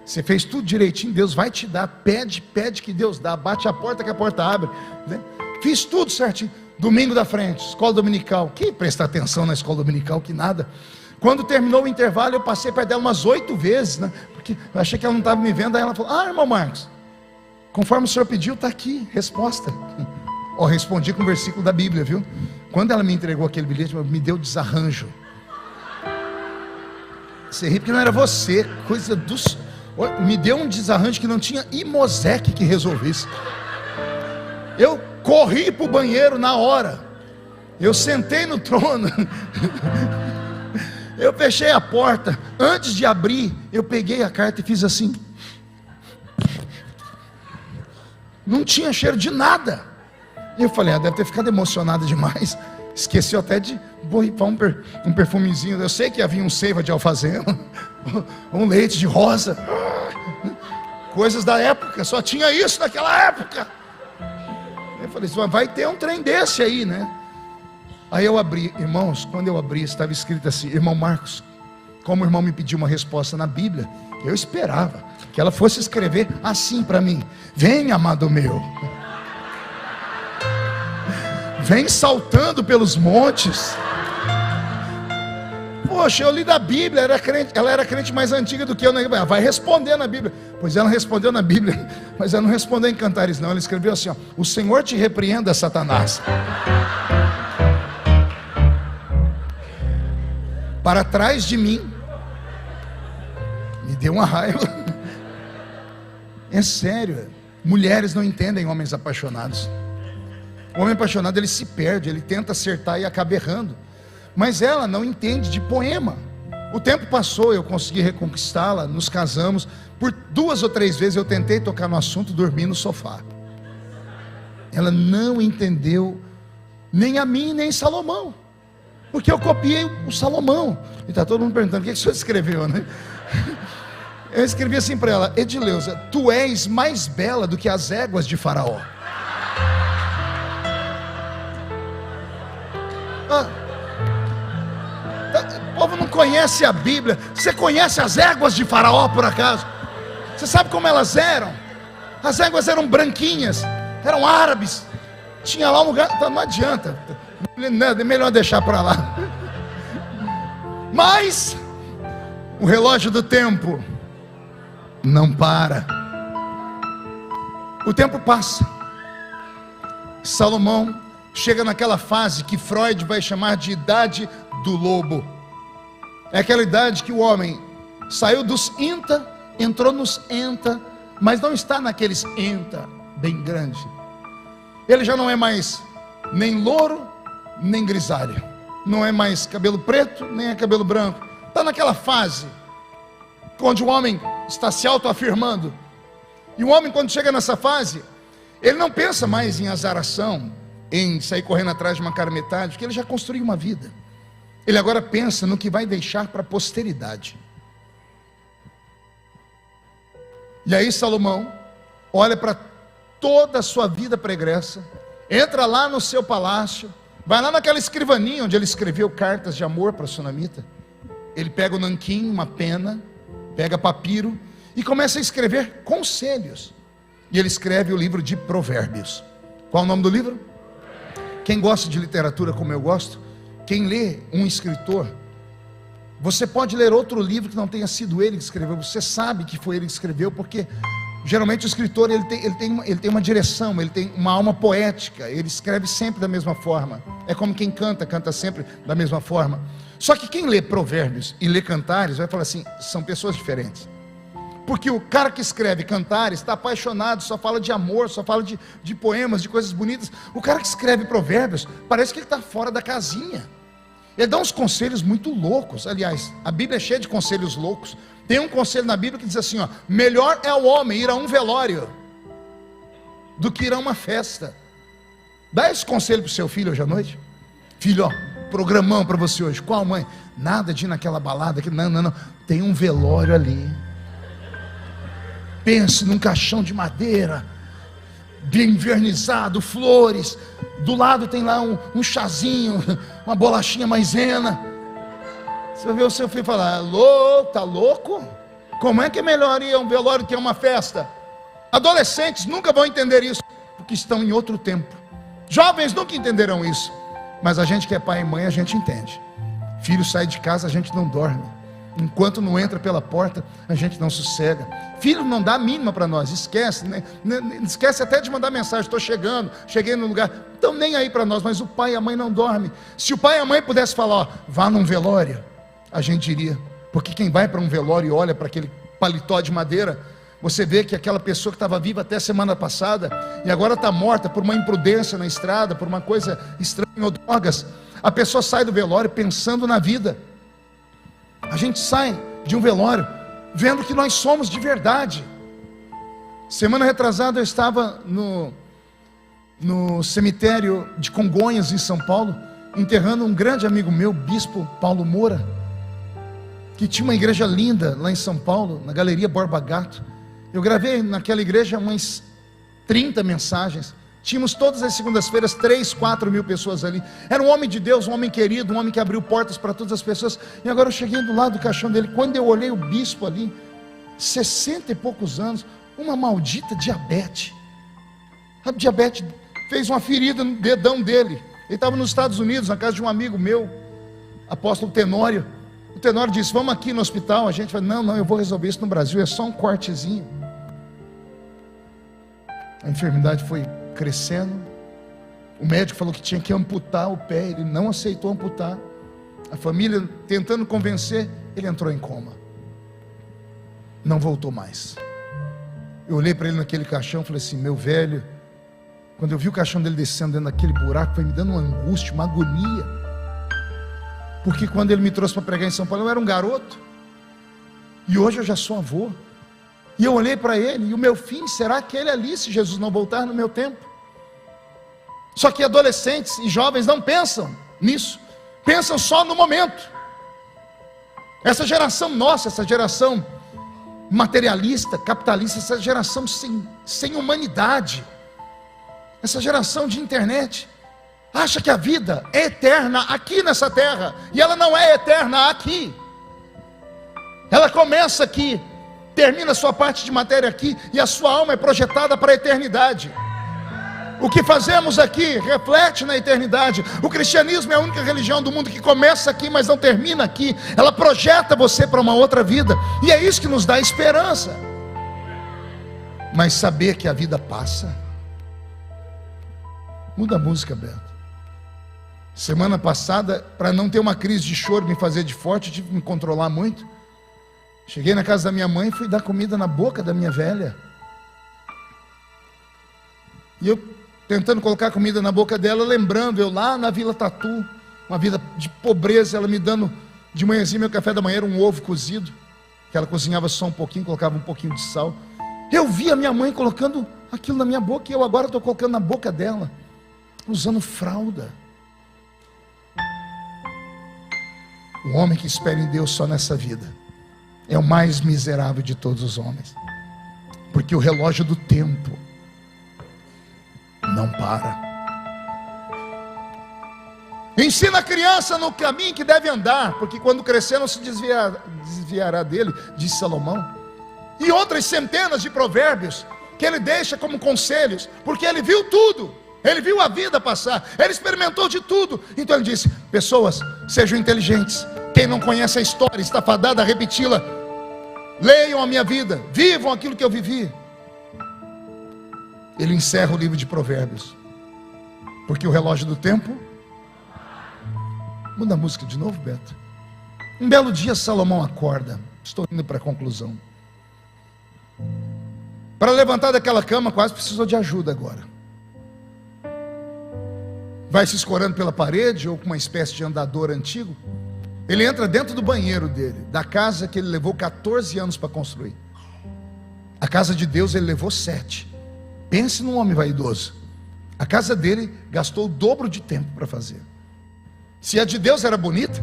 Você fez tudo direitinho, Deus vai te dar, pede que Deus dá, bate a porta que a porta abre, né? Fiz tudo certinho. Domingo da frente, escola dominical, que prestar atenção na escola dominical, que nada. Quando terminou o intervalo, eu passei perto dela umas 8 vezes, né? Porque eu achei que ela não estava me vendo, aí ela falou, irmão Marcos, conforme o senhor pediu, está aqui, resposta. Respondi com o versículo da Bíblia, viu? Quando ela me entregou aquele bilhete, me deu desarranjo. Você ri porque não era você, coisa dos... Me deu um desarranjo que não tinha Imosec que resolvesse. Eu corri para o banheiro na hora. Eu sentei no trono. Eu fechei a porta. Antes de abrir, eu peguei a carta e fiz assim. Não tinha cheiro de nada. E eu falei, deve ter ficado emocionada demais. Esqueceu até de borrifar um perfumezinho. Eu sei que havia um seiva de alfazema, um leite de rosa, coisas da época, só tinha isso naquela época. Eu falei, vai ter um trem desse aí, né? Aí eu abri, irmãos, quando eu abri, estava escrito assim, irmão Marcos, como o irmão me pediu uma resposta na Bíblia, eu esperava que ela fosse escrever assim para mim, vem amado meu, vem saltando pelos montes. Poxa, eu li da Bíblia, ela era crente mais antiga do que eu, vai responder na Bíblia. Pois ela respondeu na Bíblia, mas ela não respondeu em Cantares não, ela escreveu assim, o Senhor te repreenda, Satanás. Para trás de mim. Me deu uma raiva. É sério, mulheres não entendem homens apaixonados. O homem apaixonado, ele se perde, ele tenta acertar e acaba errando. Mas ela não entende de poema. O tempo passou, eu consegui reconquistá-la, nos casamos. Por 2 ou 3 vezes eu tentei tocar no assunto, dormi no sofá. Ela não entendeu, nem a mim, nem Salomão. Porque eu copiei o Salomão. E está todo mundo perguntando, o que o senhor escreveu, né? Eu escrevi assim para ela, Edileuza, tu és mais bela do que as éguas de Faraó. O povo não conhece a Bíblia. Você conhece as éguas de Faraó por acaso? Você sabe como elas eram? As éguas eram branquinhas, eram árabes. Tinha lá um lugar, não adianta, é melhor deixar para lá. Mas o relógio do tempo não para. O tempo passa. Salomão chega naquela fase que Freud vai chamar de idade do lobo. É aquela idade que o homem saiu dos inta, entrou nos enta, mas não está naqueles enta bem grande. Ele já não é mais nem louro, nem grisalho. Não é mais cabelo preto, nem é cabelo branco. Está naquela fase onde o homem está se autoafirmando. E o homem, quando chega nessa fase, ele não pensa mais em azaração, em sair correndo atrás de uma cara metade, porque ele já construiu uma vida. Ele agora pensa no que vai deixar para a posteridade. E aí Salomão olha para toda a sua vida pregressa, entra lá no seu palácio, vai lá naquela escrivaninha onde ele escreveu cartas de amor para a sunamita. Ele pega o nanquim, uma pena, pega papiro e começa a escrever conselhos. E ele escreve o livro de Provérbios. Qual o nome do livro? Quem gosta de literatura como eu gosto, quem lê um escritor, você pode ler outro livro que não tenha sido ele que escreveu, você sabe que foi ele que escreveu, porque geralmente o escritor ele tem uma direção, ele tem uma alma poética, ele escreve sempre da mesma forma. É como quem canta sempre da mesma forma. Só que quem lê Provérbios e lê Cantares vai falar assim, são pessoas diferentes. Porque o cara que escreve Cantares está apaixonado, só fala de amor, só fala de poemas, de coisas bonitas. O cara que escreve Provérbios, parece que ele está fora da casinha. Ele dá uns conselhos muito loucos. Aliás, a Bíblia é cheia de conselhos loucos. Tem um conselho na Bíblia que diz assim, ó: melhor é o homem ir a um velório do que ir a uma festa. Dá esse conselho para o seu filho hoje à noite. Filho, ó, programão para você hoje. Qual, mãe? Nada de ir naquela balada aqui. Não. Tem um velório ali. Pense num caixão de madeira, bem envernizado, flores. Do lado tem lá um chazinho, uma bolachinha maisena. Você vai ver o seu filho falar: tá louco? Como é que é melhor ir a um velório que a uma festa? Adolescentes nunca vão entender isso, porque estão em outro tempo. Jovens nunca entenderão isso. Mas a gente que é pai e mãe, a gente entende. Filho sai de casa, a gente não dorme. Enquanto não entra pela porta, a gente não sossega. Filho não dá a mínima para nós, esquece, né? Esquece até de mandar mensagem: estou chegando, cheguei no lugar. Então nem aí para nós, mas o pai e a mãe não dormem. Se o pai e a mãe pudessem falar, ó, vá num velório, a gente diria. Porque quem vai para um velório e olha para aquele paletó de madeira, você vê que aquela pessoa que estava viva até semana passada e agora está morta por uma imprudência na estrada, por uma coisa estranha ou drogas. A pessoa sai do velório pensando na vida. A gente sai de um velório vendo que nós somos de verdade. Semana retrasada eu estava no cemitério de Congonhas, em São Paulo, enterrando um grande amigo meu, bispo Paulo Moura, que tinha uma igreja linda lá em São Paulo, na Galeria Borba Gato. Eu gravei naquela igreja umas 30 mensagens. Tínhamos todas as segundas-feiras 3, 4 mil pessoas ali. Era um homem de Deus, um homem querido, um homem que abriu portas para todas as pessoas. E agora eu cheguei do lado do caixão dele. Quando eu olhei o bispo ali, 60 e poucos anos, uma maldita diabetes. A diabetes fez uma ferida no dedão dele. Ele estava nos Estados Unidos, na casa de um amigo meu, apóstolo Tenório. O Tenório disse: vamos aqui no hospital. A gente falou: não, eu vou resolver isso no Brasil, é só um cortezinho. A enfermidade foi crescendo. O médico falou que tinha que amputar o pé, ele não aceitou amputar. A família tentando convencer, ele entrou em coma. Não voltou mais. Eu olhei para ele naquele caixão e falei assim: meu velho. Quando eu vi o caixão dele descendo dentro daquele buraco, foi me dando uma angústia, uma agonia. Porque quando ele me trouxe para pregar em São Paulo, eu era um garoto. E hoje eu já sou avô. E eu olhei para ele, e o meu fim será aquele ali, se Jesus não voltar no meu tempo. Só que adolescentes e jovens não pensam nisso. Pensam só no momento. Essa geração nossa, essa geração materialista, capitalista, essa geração sem humanidade, essa geração de internet, acha que a vida é eterna aqui nessa terra, e ela não é eterna aqui. Ela começa aqui, termina a sua parte de matéria aqui, e a sua alma é projetada para a eternidade. O que fazemos aqui reflete na eternidade. O cristianismo é a única religião do mundo que começa aqui, mas não termina aqui. Ela projeta você para uma outra vida, e é isso que nos dá esperança. Mas saber que a vida passa. Muda a música, Beto. Semana passada, para não ter uma crise de choro, me fazer de forte, eu tive que me controlar muito. Cheguei na casa da minha mãe e fui dar comida na boca da minha velha. E eu tentando colocar comida na boca dela, lembrando eu lá na Vila Tatu, uma vida de pobreza, ela me dando de manhãzinha meu café da manhã era um ovo cozido, que ela cozinhava só um pouquinho, colocava um pouquinho de sal. Eu vi a minha mãe colocando aquilo na minha boca, e eu agora estou colocando na boca dela, usando fralda. O homem que espera em Deus só nessa vida é o mais miserável de todos os homens, porque o relógio do tempo não para. Ensina a criança no caminho que deve andar, porque quando crescer não se desviará dele, disse Salomão. E outras centenas de provérbios que ele deixa como conselhos, porque ele viu tudo, ele viu a vida passar, ele experimentou de tudo. Então ele disse: pessoas, sejam inteligentes. Quem não conhece a história está fadado a repeti-la. Leiam a minha vida, vivam aquilo que eu vivi. Ele encerra o livro de Provérbios, porque o relógio do tempo. Muda a música de novo, Beto. Um belo dia Salomão acorda. Estou indo para a conclusão. Para levantar daquela cama quase precisou de ajuda agora. vai se escorando pela parede, ou com uma espécie de andador antigo. Ele entra dentro do banheiro dele, da casa que ele levou 14 anos para construir. A casa de Deus ele levou 7. Pense num homem vaidoso. A casa dele gastou o dobro de tempo para fazer. Se a de Deus era bonita,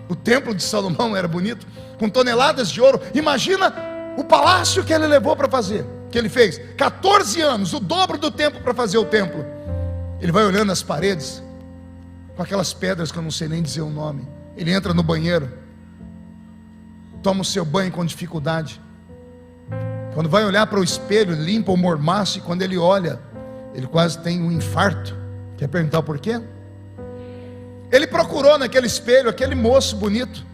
o templo de Salomão era bonito, com toneladas de ouro. Imagina o palácio que ele levou para fazer, que ele fez 14 anos, o dobro do tempo para fazer o templo. Ele vai olhando as paredes, com aquelas pedras que eu não sei nem dizer o nome. Ele entra no banheiro, toma o seu banho com dificuldade. Quando vai olhar para o espelho, limpa o mormaço, e quando ele olha, ele quase tem um infarto. Quer perguntar por quê? Ele procurou naquele espelho aquele moço bonito,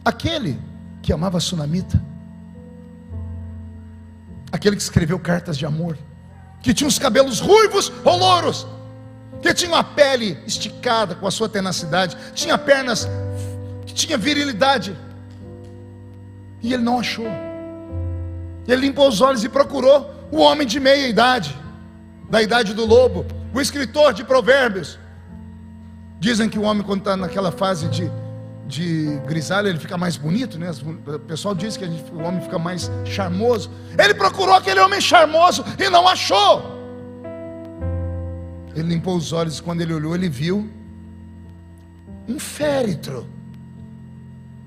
aquele que amava a sunamita, aquele que escreveu cartas de amor, que tinha os cabelos ruivos ou louros, que tinha uma pele esticada com a sua tenacidade, tinha pernas, que tinha virilidade. E ele não achou. Ele limpou os olhos e procurou o homem de meia idade, da idade do lobo, o escritor de provérbios. Dizem que o homem, quando está naquela fase de grisalha, ele fica mais bonito, né? O pessoal diz que o homem fica mais charmoso. Ele procurou aquele homem charmoso e não achou. Ele limpou os olhos e quando ele olhou, ele viu um féretro.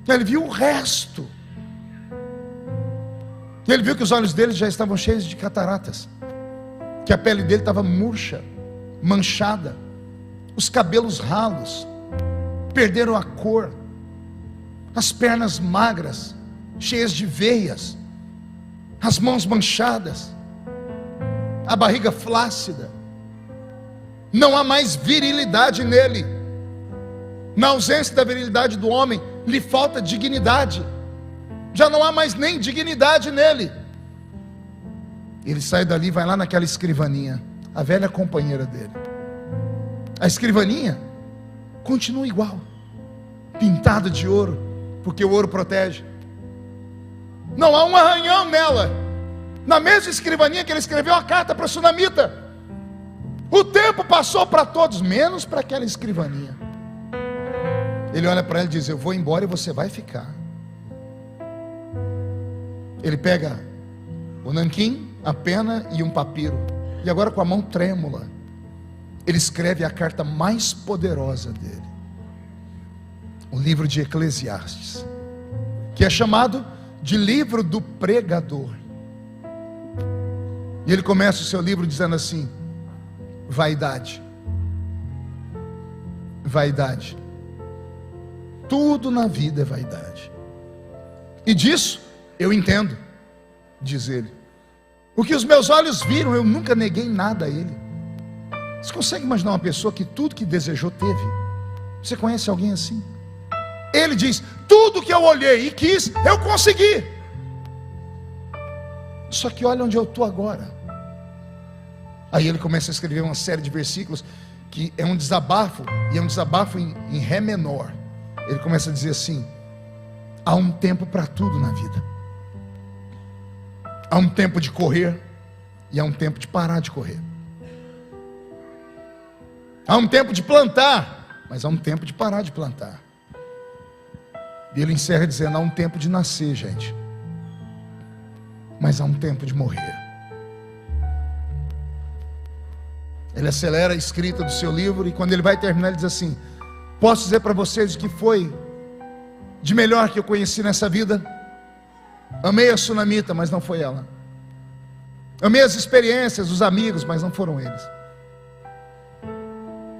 Ele viu o resto. Ele viu que os olhos dele já estavam cheios de cataratas, que a pele dele estava murcha, manchada, os cabelos ralos, perderam a cor, as pernas magras, cheias de veias, as mãos manchadas, a barriga flácida. Não há mais virilidade nele. Na ausência da virilidade do homem, lhe falta dignidade. Já não há mais nem dignidade nele. Ele sai dali e vai lá naquela escrivaninha, a velha companheira dele. A escrivaninha continua igual, pintada de ouro, porque o ouro protege. Não há um arranhão nela. Na mesma escrivaninha que ele escreveu a carta para a sunamita. O tempo passou para todos, menos para aquela escrivaninha. Ele olha para ela e diz: eu vou embora e você vai ficar. Ele pega o nanquim, a pena e um papiro, e agora com a mão trêmula, ele escreve a carta mais poderosa dele, o livro de Eclesiastes, que é chamado de livro do pregador. E ele começa o seu livro dizendo assim: vaidade, vaidade, tudo na vida é vaidade, e disso eu entendo, diz ele. O que os meus olhos viram, eu nunca neguei nada a ele. Você consegue imaginar uma pessoa que tudo que desejou teve? Você conhece alguém assim? Ele diz: tudo que eu olhei e quis, eu consegui. Só que olha onde eu estou agora. Aí ele começa a escrever uma série de versículos que é um desabafo, e é um desabafo em Ré menor. Ele começa a dizer assim: há um tempo para tudo na vida. Há um tempo de correr e há um tempo de parar de correr. Há um tempo de plantar, mas há um tempo de parar de plantar. E ele encerra dizendo: há um tempo de nascer, gente, mas há um tempo de morrer. Ele acelera a escrita do seu livro, e quando ele vai terminar, ele diz assim: posso dizer para vocês o que foi de melhor que eu conheci nessa vida? Amei a sunamita, mas não foi ela. Amei as experiências, os amigos, mas não foram eles.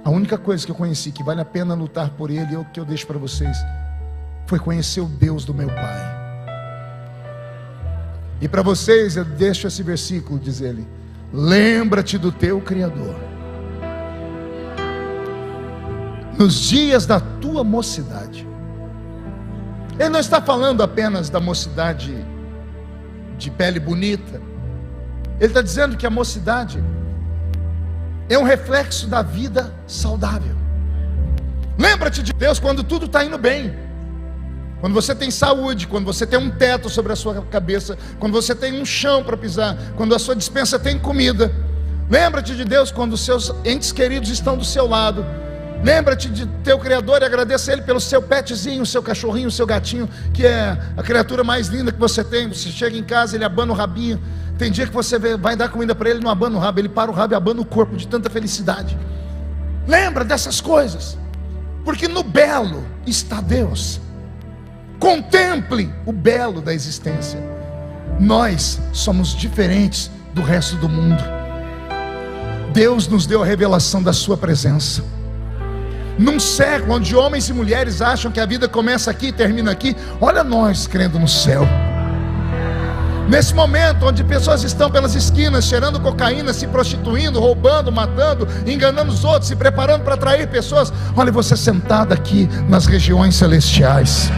A única coisa que eu conheci que vale a pena lutar por ele, e o que eu deixo para vocês, foi conhecer o Deus do meu Pai. E para vocês eu deixo esse versículo, diz ele: lembra-te do teu Criador nos dias da tua mocidade. Ele não está falando apenas da mocidade de pele bonita. Ele está dizendo que a mocidade é um reflexo da vida saudável. Lembra-te de Deus quando tudo está indo bem, quando você tem saúde, quando você tem um teto sobre a sua cabeça, quando você tem um chão para pisar, quando a sua despensa tem comida. Lembra-te de Deus quando os seus entes queridos estão do seu lado. Lembra-te de teu Criador e agradeça a Ele pelo seu petzinho, o seu cachorrinho, o seu gatinho, que é a criatura mais linda que você tem. Você chega em casa, ele abana o rabinho. Tem dia que você vai dar comida para ele, não abana o rabo, ele para o rabo e abana o corpo de tanta felicidade. Lembra dessas coisas, porque no belo está Deus. Contemple o belo da existência. Nós somos diferentes do resto do mundo. Deus nos deu a revelação da sua presença. Num século onde homens e mulheres acham que a vida começa aqui e termina aqui, olha nós crendo no céu. Nesse momento onde pessoas estão pelas esquinas cheirando cocaína, se prostituindo, roubando, matando, enganando os outros, se preparando para atrair pessoas, olha você sentado aqui nas regiões celestiais.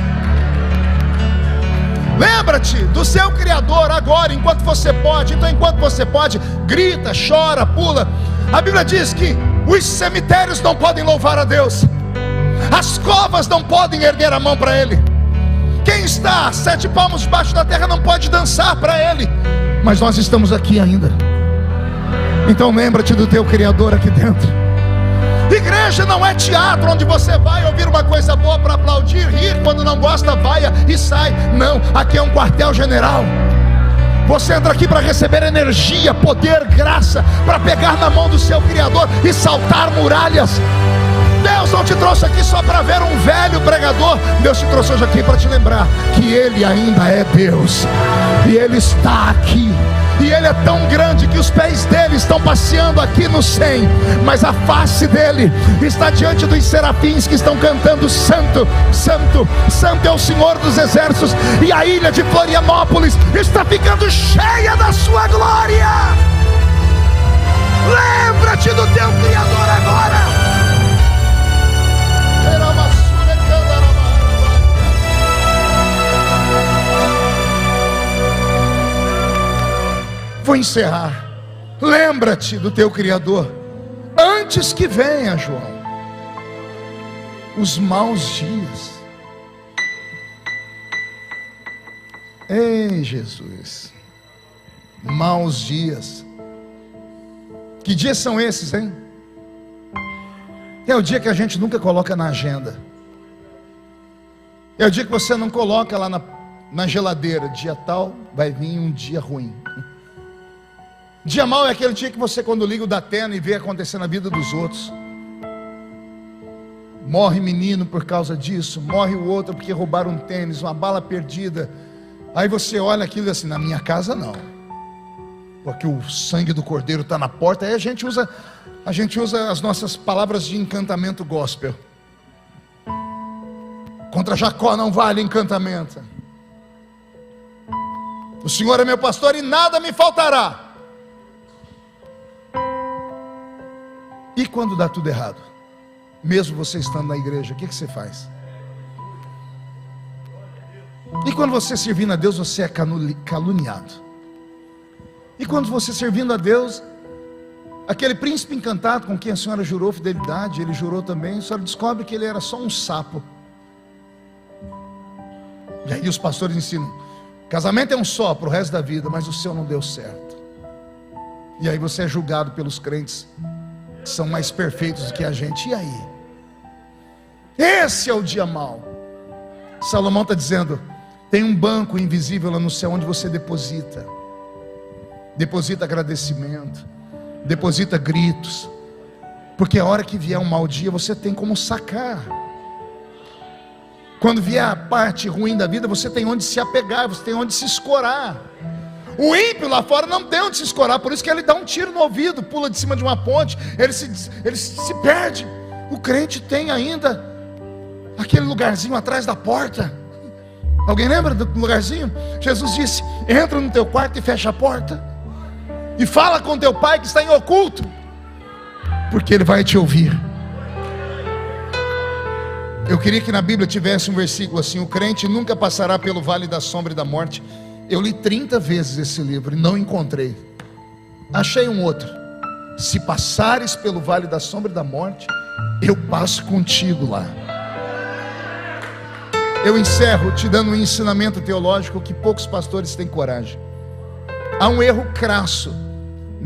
Lembra-te do seu Criador agora, enquanto você pode. Então enquanto você pode, grita, chora, pula. A Bíblia diz que os cemitérios não podem louvar a Deus, as covas não podem erguer a mão para Ele, quem está 7 palmos debaixo da terra não pode dançar para Ele, mas nós estamos aqui ainda. Então lembra-te do teu Criador aqui dentro. Igreja não é teatro onde você vai ouvir uma coisa boa para aplaudir, rir, quando não gosta vaia e sai. Não, aqui é um quartel-general. Você entra aqui para receber energia, poder, graça, para pegar na mão do seu Criador e saltar muralhas. Deus não te trouxe aqui só para ver um velho pregador. Deus te trouxe hoje aqui para te lembrar que Ele ainda é Deus, e Ele está aqui. E Ele é tão grande que os pés dele estão passeando aqui no 100, mas a face dele está diante dos serafins que estão cantando: Santo, Santo, Santo é o Senhor dos exércitos. E a ilha de Florianópolis está ficando cheia da sua glória. Lembra-te do teu Criador agora. Vou encerrar. Lembra-te do teu Criador antes que venha, João, os maus dias. Ei, Jesus, maus dias. Que dias são esses, hein? É o dia que a gente nunca coloca na agenda. É o dia que você não coloca lá na geladeira: dia tal vai vir um dia ruim. Dia mau é aquele dia que você, quando liga o Datena e vê acontecer na vida dos outros. Morre menino por causa disso, morre o outro porque roubaram um tênis, uma bala perdida. Aí você olha aquilo e assim: na minha casa não, porque o sangue do cordeiro está na porta. Aí a gente usa as nossas palavras de encantamento gospel. Contra Jacó não vale encantamento. O Senhor é meu pastor e nada me faltará. E quando dá tudo errado, mesmo você estando na igreja, o que você faz? E quando você servindo a Deus, você é caluniado. E quando você servindo a Deus, aquele príncipe encantado com quem a senhora jurou fidelidade, ele jurou também, a senhora descobre que ele era só um sapo. E aí os pastores ensinam: casamento é um só para o resto da vida, mas o seu não deu certo. E aí você é julgado pelos crentes que são mais perfeitos do que a gente. E aí? Esse é o dia mau. Salomão está dizendo: tem um banco invisível lá no céu onde você deposita agradecimento, deposita gritos, porque a hora que vier um mau dia, você tem como sacar. Quando vier a parte ruim da vida, você tem onde se apegar, você tem onde se escorar. O ímpio lá fora não tem onde se escorar, por isso que ele dá um tiro no ouvido, pula de cima de uma ponte, ele se perde. O crente tem ainda aquele lugarzinho atrás da porta. Alguém lembra do lugarzinho? Jesus disse: entra no teu quarto e fecha a porta, e fala com teu pai que está em oculto, porque ele vai te ouvir. Eu queria que na Bíblia tivesse um versículo assim: o crente nunca passará pelo vale da sombra e da morte. Eu li 30 vezes esse livro e não encontrei. Achei um outro: se passares pelo vale da sombra e da morte, eu passo contigo lá. Eu encerro te dando um ensinamento teológico que poucos pastores têm coragem. Há um erro crasso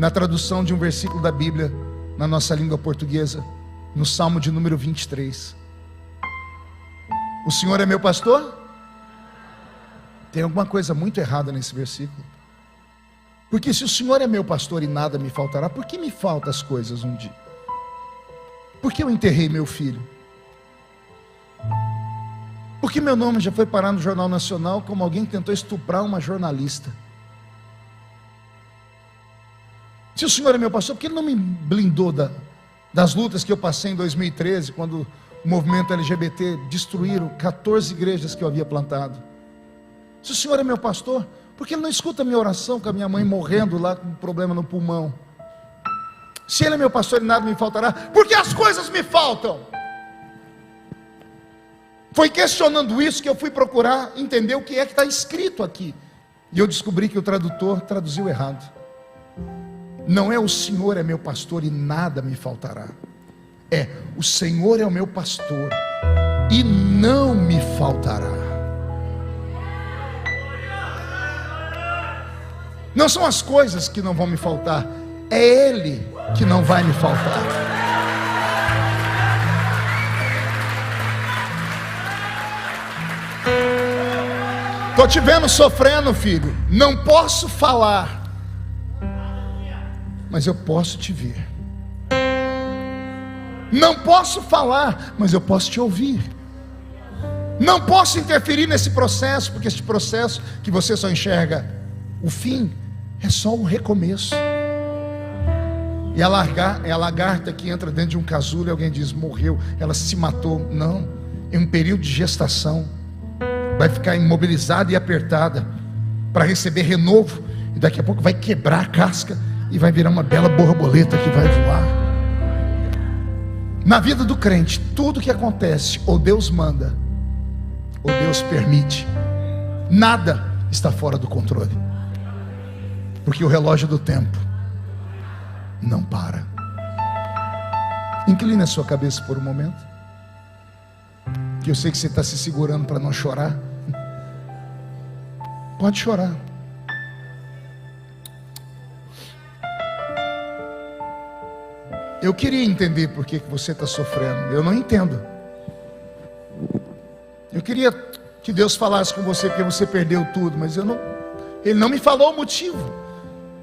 na tradução de um versículo da Bíblia, na nossa língua portuguesa, no Salmo de número 23. O Senhor é meu pastor? Tem alguma coisa muito errada nesse versículo. Porque se o Senhor é meu pastor e nada me faltará, por que me faltam as coisas um dia? Por que eu enterrei meu filho? Por que meu nome já foi parar no Jornal Nacional como alguém que tentou estuprar uma jornalista? Se o Senhor é meu pastor, por que Ele não me blindou das lutas que eu passei em 2013, quando o movimento LGBT destruíram 14 igrejas que eu havia plantado? Se o Senhor é meu pastor, por que Ele não escuta a minha oração com a minha mãe morrendo lá com um problema no pulmão? Se Ele é meu pastor e nada me faltará, por que as coisas me faltam? Foi questionando isso que eu fui procurar entender o que é que está escrito aqui. E eu descobri que o tradutor traduziu errado. Não é o Senhor é meu pastor e nada me faltará. É, o Senhor é o meu pastor e não me faltará. Não são as coisas que não vão me faltar, é Ele que não vai me faltar. Estou te vendo sofrendo, filho. Não posso falar, mas eu posso te ver. Não posso falar, mas eu posso te ouvir. Não posso interferir nesse processo, porque este processo que você só enxerga o fim, é só um recomeço. E a lagarta que entra dentro de um casulo e alguém diz, morreu, ela se matou. Não, é um período de gestação. Vai ficar imobilizada e apertada para receber renovo, e daqui a pouco vai quebrar a casca e vai virar uma bela borboleta que vai voar. Na vida do crente, tudo que acontece, ou Deus manda, ou Deus permite. Nada está fora do controle, porque o relógio do tempo não para. Incline a sua cabeça por um momento, que eu sei que você está se segurando para não chorar. Pode chorar. Eu queria entender por que você está sofrendo. Eu não entendo. Eu queria que Deus falasse com você porque você perdeu tudo, mas Ele não me falou o motivo.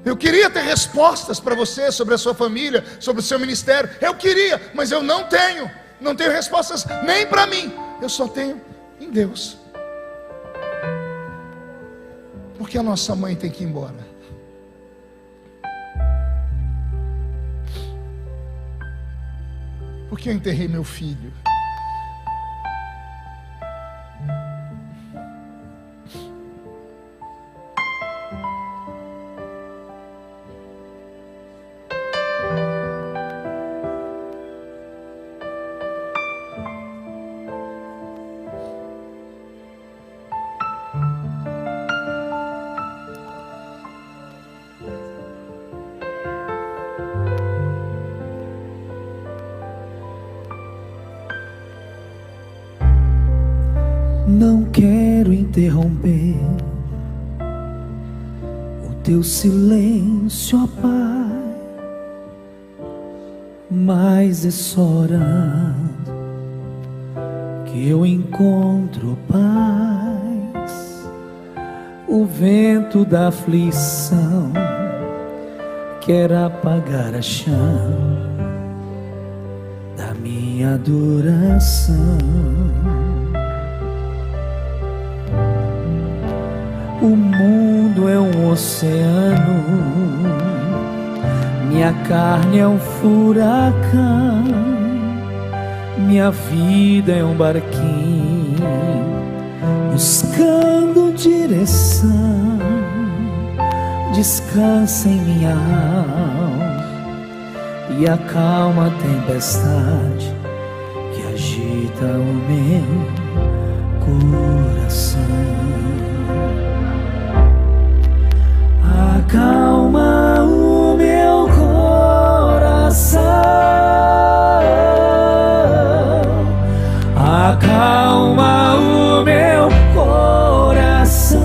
Eu queria ter respostas para você sobre a sua família, sobre o seu ministério. Eu queria, mas eu não tenho. Não tenho respostas nem para mim. Eu só tenho em Deus. Porque a nossa mãe tem que ir embora. Porque eu enterrei meu filho. Não quero interromper o teu silêncio, ó Pai, mas é só orando que eu encontro paz. O vento da aflição quer apagar a chama da minha adoração. O mundo é um oceano, minha carne é um furacão, minha vida é um barquinho buscando direção. Descansa em minha alma e acalma a tempestade que agita o meu coração. Acalma o meu coração, acalma o meu coração.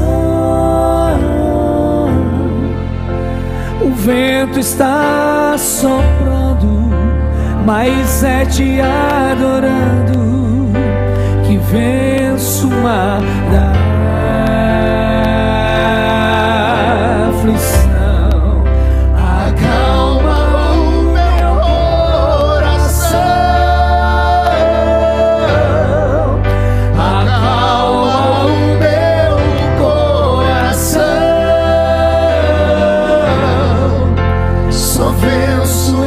O vento está soprando, mas é te adorando que venço o mar da aflição. Acalma o meu coração, acalma o meu coração. Só venço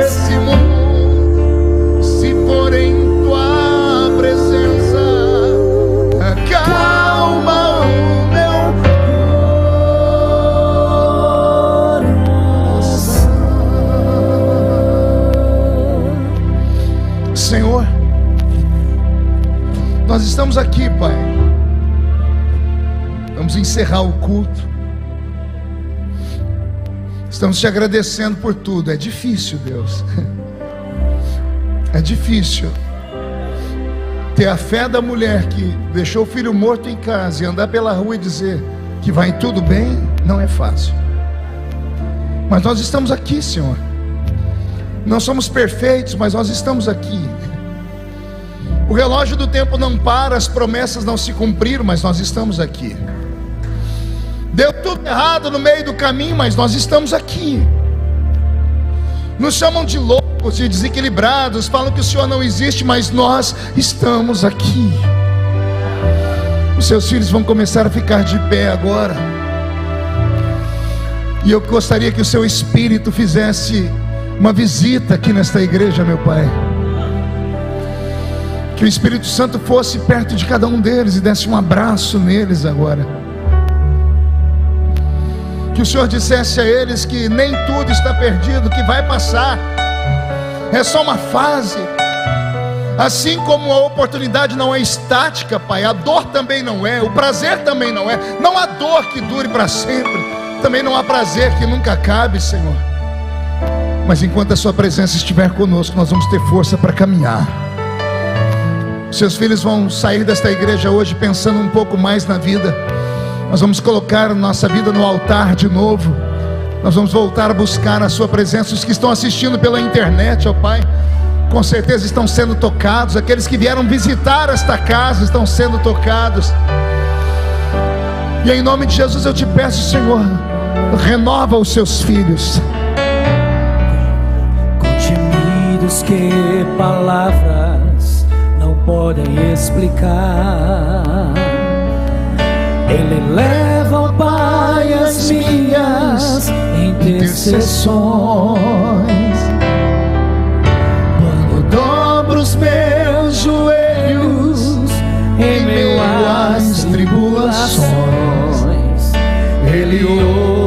esse mundo se for em tua presença. Acalma o meu coração. Senhor, nós estamos aqui, Pai. Vamos encerrar o culto. Estamos te agradecendo por tudo. É difícil, Deus. É difícil ter a fé da mulher que deixou o filho morto em casa e andar pela rua e dizer que vai tudo bem. Não é fácil. Mas nós estamos aqui, Senhor. Não somos perfeitos, mas nós estamos aqui. O relógio do tempo não para, as promessas não se cumpriram, mas nós estamos aqui. Deu tudo errado no meio do caminho, mas nós estamos aqui. Nos chamam de loucos, de desequilibrados, falam que o Senhor não existe, mas nós estamos aqui. Os seus filhos vão começar a ficar de pé agora. E eu gostaria que o seu Espírito fizesse uma visita aqui nesta igreja, meu Pai. Que o Espírito Santo fosse perto de cada um deles e desse um abraço neles agora. Que o Senhor dissesse a eles que nem tudo está perdido, que vai passar, é só uma fase. Assim como a oportunidade não é estática, Pai, a dor também não é, o prazer também não é. Não há dor que dure para sempre, também não há prazer que nunca acabe, Senhor. Mas enquanto a sua presença estiver conosco, nós vamos ter força para caminhar. Seus filhos vão sair desta igreja hoje pensando um pouco mais na vida. Nós vamos colocar nossa vida no altar de novo. Nós vamos voltar a buscar a sua presença. Os que estão assistindo pela internet, ó Pai, com certeza estão sendo tocados. Aqueles que vieram visitar esta casa estão sendo tocados. E em nome de Jesus eu te peço, Senhor, renova os seus filhos. Com gemidos que palavras não podem explicar, Ele leva ao Pai as minhas intercessões. Quando dobro os meus joelhos em meio às tribulações, Ele ouve